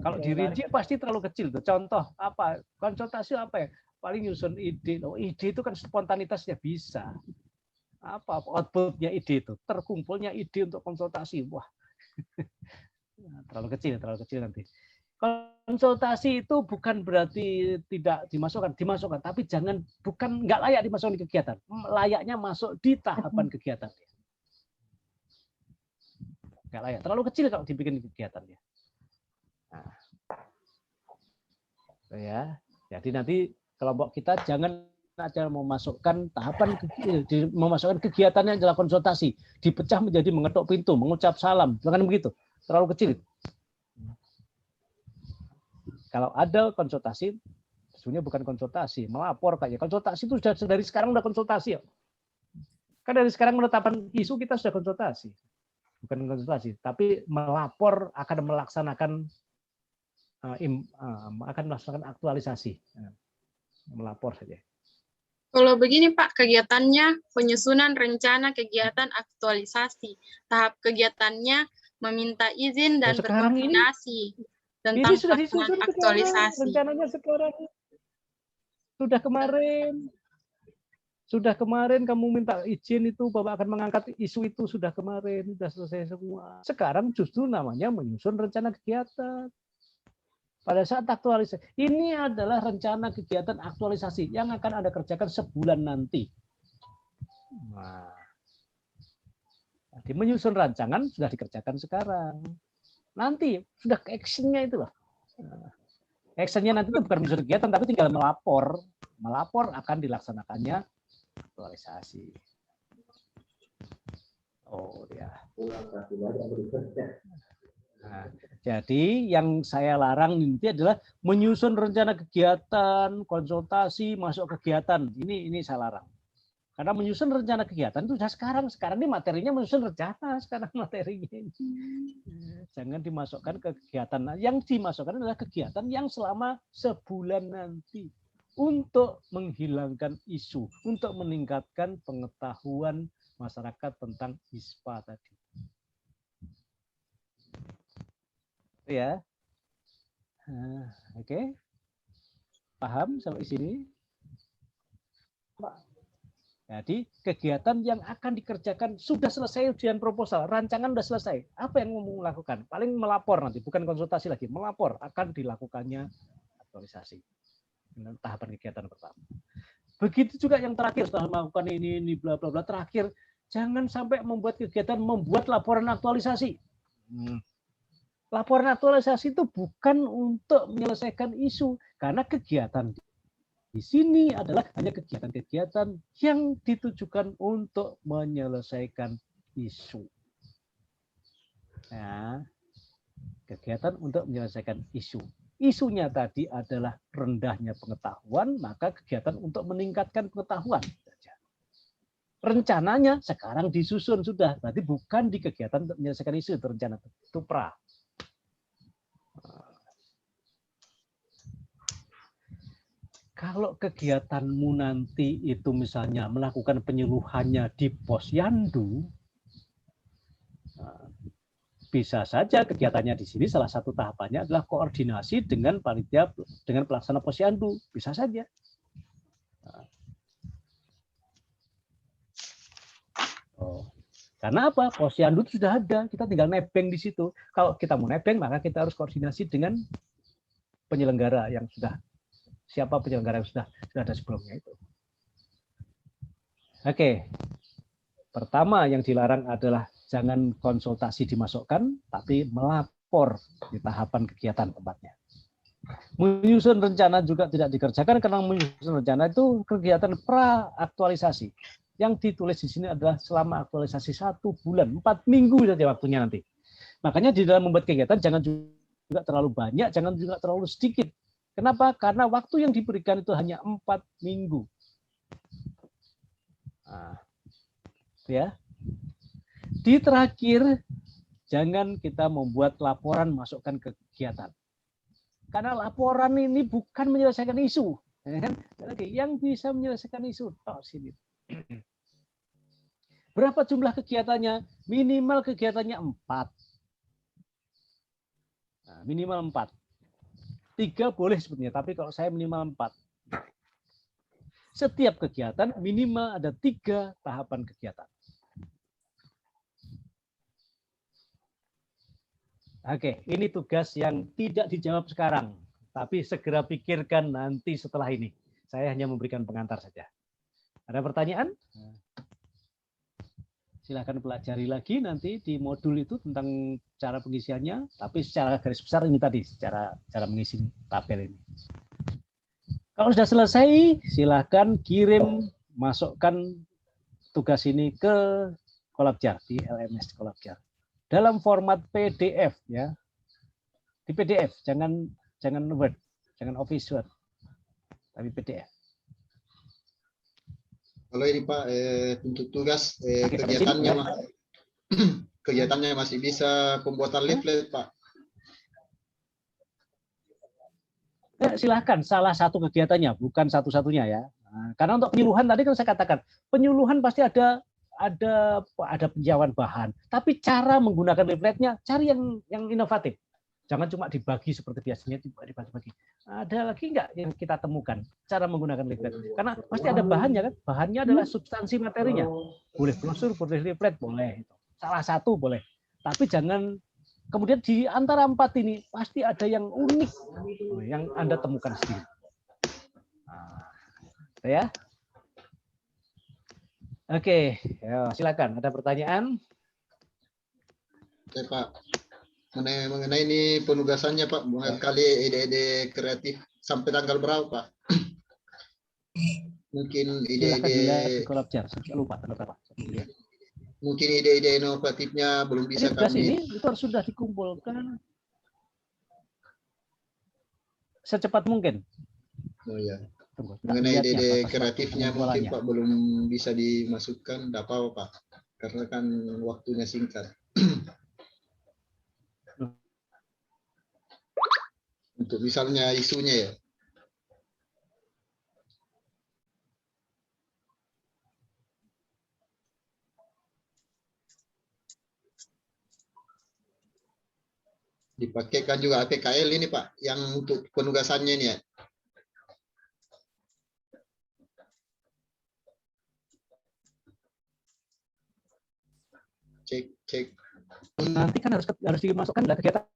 Kalau dirinci pasti terlalu kecil tuh. Contoh apa? Konsultasi apa ya? Paling nyusun ide. Ide itu kan spontanitasnya bisa. Apa outputnya ide itu? Terkumpulnya ide untuk konsultasi. Wah, terlalu kecil nanti. Konsultasi itu bukan berarti tidak dimasukkan, tapi bukan nggak layak dimasukkan di kegiatan. Layaknya masuk di tahapan kegiatan. Nggak layak. Terlalu kecil kalau dibikin kegiatan ya. Nah, ya, jadi nanti kelompok kita jangan aja memasukkan kegiatannya adalah konsultasi, dipecah menjadi mengetuk pintu, mengucap salam, jangan begitu, terlalu kecil. Kalau ada konsultasi, sebenarnya bukan konsultasi, melapor kayak konsultasi itu sudah dari sekarang udah konsultasi ya. Kan dari sekarang penetapan isu kita sudah konsultasi, bukan konsultasi, tapi melapor akan melaksanakan aktualisasi, melapor saja. Kalau begini Pak, kegiatannya penyusunan rencana kegiatan aktualisasi. Tahap kegiatannya meminta izin dan berkoordinasi tentang pelaksanaan aktualisasi. Rencananya sekarang sudah kemarin kamu minta izin itu Bapak akan mengangkat isu itu sudah kemarin, sudah selesai semua. Sekarang justru namanya menyusun rencana kegiatan. Pada saat aktualisasi, ini adalah rencana kegiatan aktualisasi yang akan Anda kerjakan sebulan nanti. Nah, jadi menyusun rancangan sudah dikerjakan sekarang. Nanti sudah actionnya itu loh. Actionnya nanti itu bukan menyusun kegiatan, tapi tinggal melapor. Melapor akan dilaksanakannya aktualisasi. Oh ya. Nah, jadi yang saya larang nanti adalah menyusun rencana kegiatan, konsultasi, masuk kegiatan. Ini saya larang. Karena menyusun rencana kegiatan itu sudah sekarang. Sekarang ini materinya menyusun rencana, sekarang materinya ini. Jangan dimasukkan ke kegiatan. Yang dimasukkan adalah kegiatan yang selama sebulan nanti untuk menghilangkan isu, untuk meningkatkan pengetahuan masyarakat tentang ISPA tadi. Ya, oke, paham sampai sini? Jadi kegiatan yang akan dikerjakan sudah selesai ujian proposal, rancangan sudah selesai. Apa yang mau melakukan? Paling melapor nanti, bukan konsultasi lagi, melapor akan dilakukannya aktualisasi. Tahapan kegiatan pertama. Begitu juga yang terakhir setelah melakukan ini bla bla bla terakhir, jangan sampai membuat kegiatan membuat laporan aktualisasi. Laporan aktualisasi itu bukan untuk menyelesaikan isu, karena kegiatan di sini adalah hanya kegiatan-kegiatan yang ditujukan untuk menyelesaikan isu. Nah, kegiatan untuk menyelesaikan isu. Isunya tadi adalah rendahnya pengetahuan, maka kegiatan untuk meningkatkan pengetahuan. Rencananya sekarang disusun sudah, berarti bukan di kegiatan untuk menyelesaikan isu, itu rencana itu pra. Kalau kegiatanmu nanti itu misalnya melakukan penyuluhannya di posyandu, bisa saja kegiatannya di sini salah satu tahapannya adalah koordinasi dengan panitia dengan pelaksana posyandu, bisa saja. Karena apa? Posyandu itu sudah ada, kita tinggal nebeng di situ. Kalau kita mau nebeng, maka kita harus koordinasi dengan penyelenggara yang sudah, siapa penyelenggara yang sudah ada sebelumnya itu. Oke. Pertama yang dilarang adalah jangan konsultasi dimasukkan, tapi melapor di tahapan kegiatan tempatnya. Menyusun rencana juga tidak dikerjakan karena menyusun rencana itu kegiatan pra-aktualisasi. Yang ditulis di sini adalah selama aktualisasi 1 bulan, 4 minggu saja waktunya nanti. Makanya di dalam membuat kegiatan jangan juga terlalu banyak, jangan juga terlalu sedikit. Kenapa? Karena waktu yang diberikan itu hanya 4 minggu. Nah, ya. Di terakhir, jangan kita membuat laporan masukkan ke kegiatan. Karena laporan ini bukan menyelesaikan isu. Yang bisa menyelesaikan isu, sini. Berapa jumlah kegiatannya? Minimal kegiatannya 4. Nah, minimal 4. 3 boleh sebetulnya, tapi kalau saya minimal 4. Setiap kegiatan minimal ada 3 tahapan kegiatan. Oke, ini tugas yang tidak dijawab sekarang, tapi segera pikirkan nanti setelah ini. Saya hanya memberikan pengantar saja. Ada pertanyaan? Silahkan pelajari lagi nanti di modul itu tentang cara pengisiannya, tapi secara garis besar ini tadi, cara mengisi tabel ini. Kalau sudah selesai, silahkan kirim, masukkan tugas ini ke Collabjar, di LMS Collabjar. Dalam format PDF ya. Di PDF, jangan Word, jangan Office Word, tapi PDF. Kalau ini Pak, untuk tugas kegiatannya, kegiatannya masih bisa pembuatan leaflet Pak. Silahkan, salah satu kegiatannya, bukan satu-satunya ya. Nah, karena untuk penyuluhan tadi kan saya katakan, penyuluhan pasti ada penjauhan bahan, tapi cara menggunakan leafletnya cari yang inovatif. Jangan cuma dibagi seperti biasanya dibagi-bagi. Ada lagi nggak yang kita temukan cara menggunakan leaflet? Karena pasti ada bahannya kan. Bahannya adalah substansi materinya. Boleh brosur, boleh leaflet, boleh. Salah satu boleh. Tapi jangan kemudian di antara 4 ini pasti ada yang unik yang Anda temukan sendiri. Nah, ya. Oke, ya, silakan. Ada pertanyaan? Oke Pak. Mengenai ini penugasannya Pak, mulai kali ide-ide kreatif sampai tanggal berapa Pak? Mungkin ide-ide mungkin ide-ide inovatifnya belum bisa kami. Ini itu harus sudah dikumpulkan secepat mungkin. Oh ya. Mengenai ide-ide kreatifnya mungkin Pak belum bisa dimasukkan, tidak apa-apa Pak, karena kan waktunya singkat. Untuk misalnya isunya ya. Dipakaikan juga APKL ini Pak, yang untuk penugasannya ini ya. Cek. Nanti kan harus dimasukkan dalam kegiatan.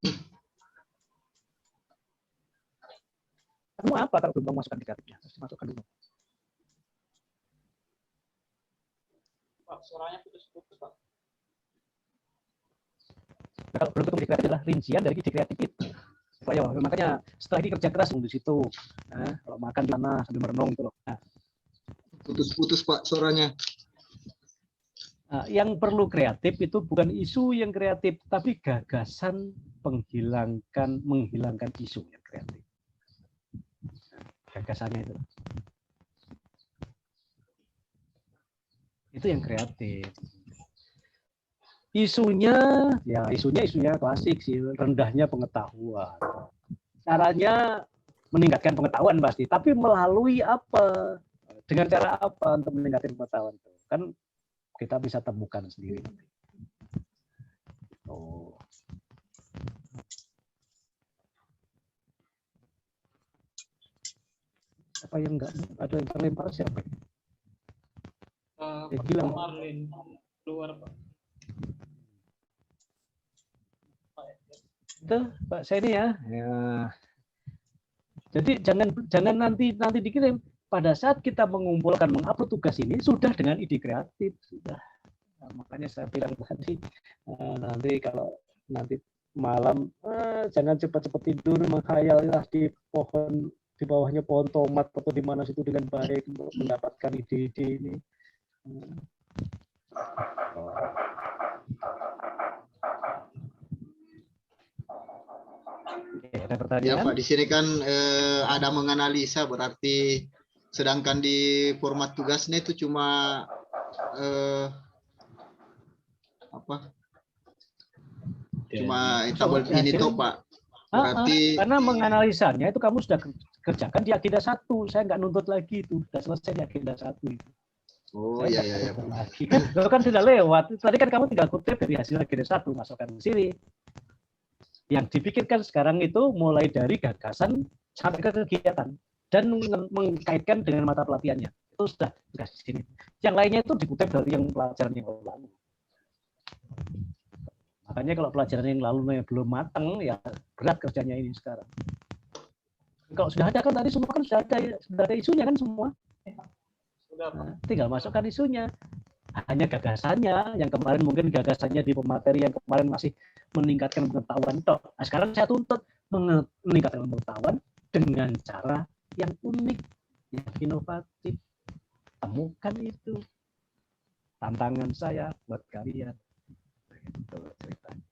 Kamu apa kalau belum memasukkan kreatifnya? Harus dimasukkan dulu. Pak, suaranya putus-putus Pak. Kalau belum ketemu ide kreatif adalah rincian dari ide kreatif itu. Makanya setelah ini kerja keras di situ. Nah, kalau makan di mana sambil merenung gitu loh. Nah. Putus-putus Pak suaranya. Nah, yang perlu kreatif itu bukan isu yang kreatif, tapi gagasan menghilangkan isu yang kreatif. Gagasannya itu yang kreatif. Isunya klasik sih, rendahnya pengetahuan. Caranya meningkatkan pengetahuan pasti, tapi melalui apa? Dengan cara apa untuk meningkatkan pengetahuan itu? Kan kita bisa temukan sendiri. Oh. Apa yang enggak ada yang terlempar siapa? Bilang Marlin keluar Pak. Itu Pak saya ini ya. Jadi jangan nanti dikirim. Pada saat kita mengumpulkan mengupload tugas ini sudah dengan ide kreatif sudah. Nah, makanya saya bilang tadi nanti kalau nanti malam jangan cepat-cepat tidur menghayallah di pohon, di bawahnya pohon tomat atau di mana situ dengan baik untuk mendapatkan ide-ide ini. Oke, ada Ada Ya pertanyaan? Pak, di sini kan ada menganalisa, berarti sedangkan di format tugasnya itu cuma apa? Cuma tabel ini toh Pak. Berarti karena menganalisanya itu kamu sudah kerjakan di agenda 1. Saya nggak nuntut lagi itu, sudah selesai di agenda 1 itu. oh iya iya. Lagi kan, itu kan sudah lewat. Tadi kan kamu tinggal kutip dari hasil agenda 1, masukkan ke sini. Yang dipikirkan sekarang itu mulai dari gagasan sampai ke kegiatan dan mengkaitkan dengan mata pelatihannya. Itu sudah dikasih sini. Yang lainnya itu dikutip dari yang pelajaran yang lalu. Makanya kalau pelajaran yang lalu belum matang, ya berat kerjanya ini sekarang. Kalau sudah ada kan tadi semua kan sudah ada isunya kan semua. Nah, tinggal masukkan isunya. Hanya gagasannya, yang kemarin mungkin gagasannya di pemateri yang kemarin masih meningkatkan pengetahuan toh. Nah, sekarang saya tuntut meningkatkan pengetahuan dengan cara yang unik, yang inovatif. Temukan itu. Tantangan saya buat kalian. Itu ceritanya.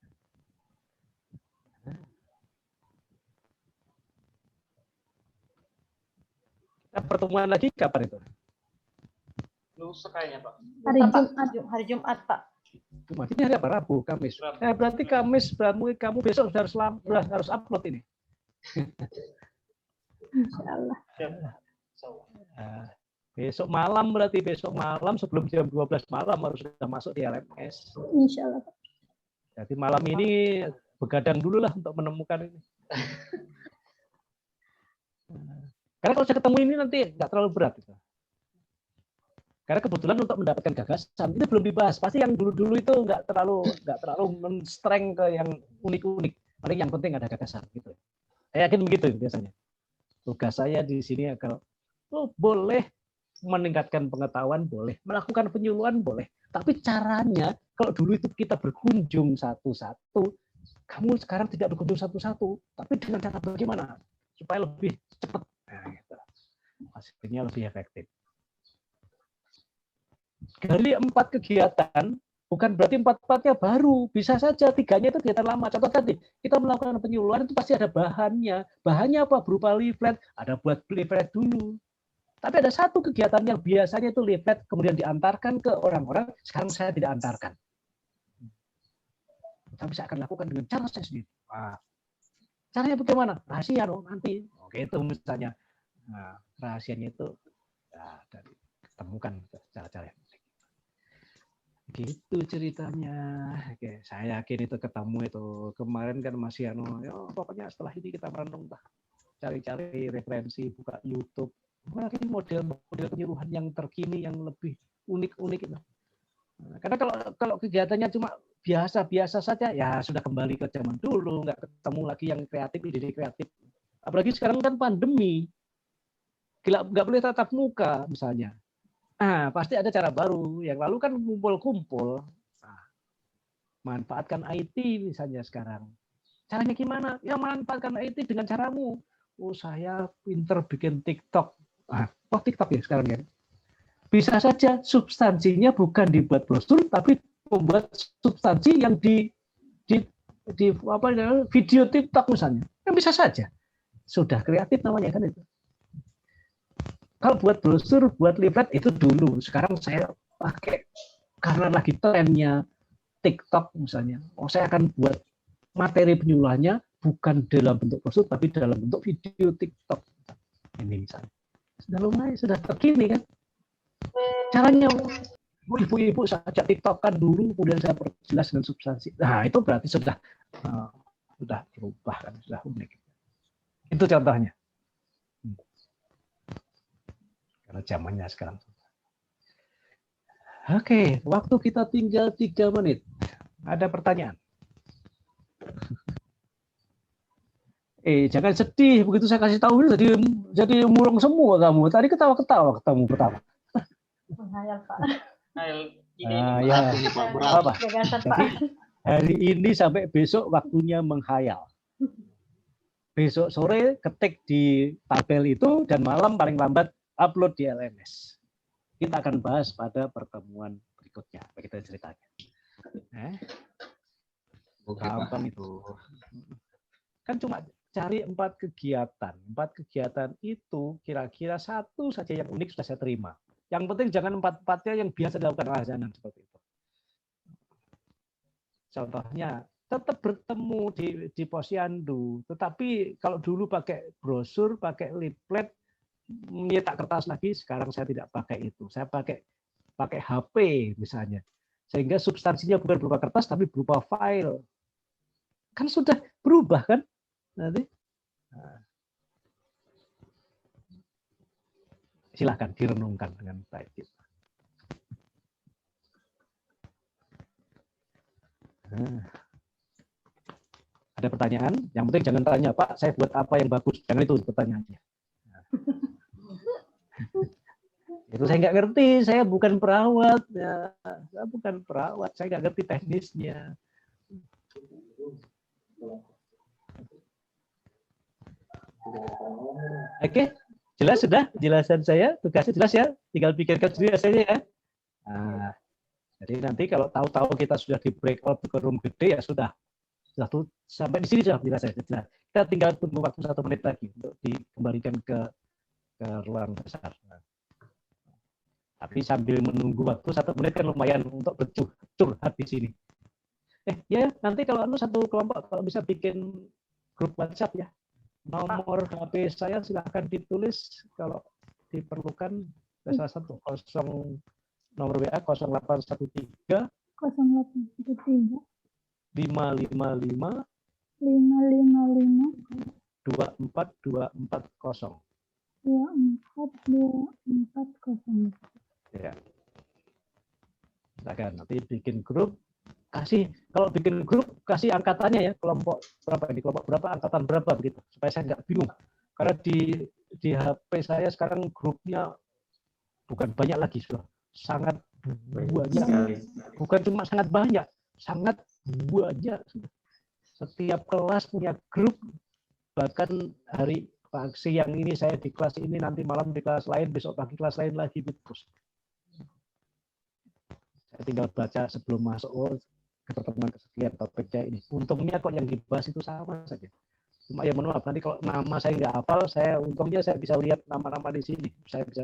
Kita pertemuan lagi kapan itu? Lusa kayaknya Pak. Hari Jumat Pak. Jumat ini hari apa? Rabu, Kamis. Berarti Kamis kamu besok harus upload ini. Insya Allah. Besok malam berarti besok malam sebelum jam 12 malam harus sudah masuk di LMS. Insya Allah. Jadi malam ini begadang dulu lah untuk menemukan ini. Karena kalau saya ketemu ini nanti nggak terlalu berat. Gitu. Karena kebetulan untuk mendapatkan gagasan itu belum dibahas. Pasti yang dulu-dulu itu nggak terlalu men-streng ke yang unik-unik. Paling yang penting ada gagasan gitu. Saya yakin begitu biasanya. Tugas saya di sini kalau boleh meningkatkan pengetahuan, boleh melakukan penyuluhan, boleh. Tapi caranya kalau dulu itu kita berkunjung satu-satu, kamu sekarang tidak berkunjung satu-satu, tapi dengan cara bagaimana supaya lebih cepat, nah, gitu. Hasilnya lebih efektif. Dari 4 kegiatan, bukan berarti 4-4-nya baru, bisa saja 3-nya itu kegiatan lama. Contoh tadi, kita melakukan penyuluhan itu pasti ada bahannya. Bahannya apa? Berupa leaflet, ada buat leaflet dulu. Tapi ada satu kegiatan yang biasanya itu leaflet, kemudian diantarkan ke orang-orang, sekarang saya tidak antarkan. Tapi saya akan lakukan dengan cara saya sendiri. Nah, caranya bagaimana? Rahasia dong nanti. Oke, itu misalnya. Nah, rahasianya itu dari temukan cara-cara yang gitu ceritanya. Oke, saya yakin itu ketemu itu kemarin kan masih pokoknya setelah ini kita merenung cari-cari referensi, buka YouTube. Ini model penyuluhan yang terkini yang lebih unik-unik itu. Karena kalau kegiatannya cuma biasa-biasa saja, ya sudah kembali ke zaman dulu, nggak ketemu lagi yang kreatif, ide kreatif. Apalagi sekarang kan pandemi, nggak boleh tatap muka misalnya. Nah, pasti ada cara baru. Yang lalu kan kumpul-kumpul. Nah, manfaatkan IT misalnya sekarang. Caranya gimana? Ya manfaatkan IT dengan caramu. Oh, saya pinter bikin TikTok. TikTok ya sekarang ya. Bisa saja substansinya bukan dibuat brosur, tapi membuat substansi yang di video TikTok misalnya. Kan bisa saja. Sudah kreatif namanya kan itu. Kalau buat brosur, buat leaflet itu dulu. Sekarang saya pakai karena lagi trennya TikTok misalnya. Saya akan buat materi penyuluhannya bukan dalam bentuk brosur, tapi dalam bentuk video TikTok. Ini misalnya. Sudah lumayan, sudah terkini kan. Caranya, ibu-ibu saya ajak TikTok kan dulu, kemudian saya perjelas dengan substansi. Nah, itu berarti sudah berubah kan, sudah unik. Itu contohnya. Karena zamannya sekarang. Oke, waktu kita tinggal 3 menit. Ada pertanyaan? Jangan sedih, begitu saya kasih tahu jadi murung semua kamu. Tadi ketawa-ketawa ketemu pertama. Menghayal Pak. Ya. Apa? Jadi, hari ini sampai besok waktunya menghayal. Besok sore ketik di tabel itu dan malam paling lambat upload di LMS. Kita akan bahas pada pertemuan berikutnya. Kita ceritanya. Gampang itu. Kan cuma cari 4 kegiatan. 4 kegiatan itu kira-kira satu saja yang unik sudah saya terima. Yang penting jangan 4-4-nya yang biasa dilakukan oleh Zanan seperti itu. Contohnya, tetap bertemu di posyandu, tetapi kalau dulu pakai brosur, pakai leaflet, menyetak kertas lagi, sekarang saya tidak pakai itu. Saya pakai HP misalnya. Sehingga substansinya bukan berupa kertas tapi berupa file. Kan sudah berubah kan? Nanti silahkan direnungkan dengan baik. Ada pertanyaan? Yang penting jangan tanya, Pak, saya buat apa yang bagus. Jangan itu pertanyaannya. Itu saya nggak ngerti, saya bukan perawat. Ya. Saya bukan perawat, saya nggak ngerti teknisnya. Oke, jelas sudah jelasan saya, tugasnya jelas ya, tinggal pikirkan sendiri hasilnya ya. Nah, jadi nanti kalau tahu-tahu kita sudah di breakout ke room gede ya sudah tuh, sampai di sini sudah jelas. Kita tinggal tunggu waktu 1 menit lagi untuk dikembalikan ke ruang besar. Tapi sambil menunggu waktu 1 menit kan lumayan untuk bercurhat di sini. Ya nanti kalau satu kelompok kalau bisa bikin grup WhatsApp ya. Nomor HP saya silahkan ditulis kalau diperlukan. Salah satu nomor WA 0813 0813 555 555 24240. 24240. Ya. Silakan nanti bikin grup, kalau bikin grup kasih angkatannya ya, kelompok berapa ini, kelompok berapa, angkatan berapa begitu, supaya saya nggak bingung. Karena di HP saya sekarang grupnya bukan banyak lagi, sudah sangat banyak. Bukan cuma sangat banyak, sangat banyak. Setiap kelas punya grup, bahkan hari siang ini saya di kelas ini, nanti malam di kelas lain, besok pagi kelas lain lagi terus. Saya tinggal baca sebelum masuk ke pertemuan kesekian topiknya ini. Untungnya kok yang dibahas itu sama saja. Cuma ya mohon maaf, nanti kalau nama saya nggak hafal, untungnya saya bisa lihat nama-nama di sini. Saya bisa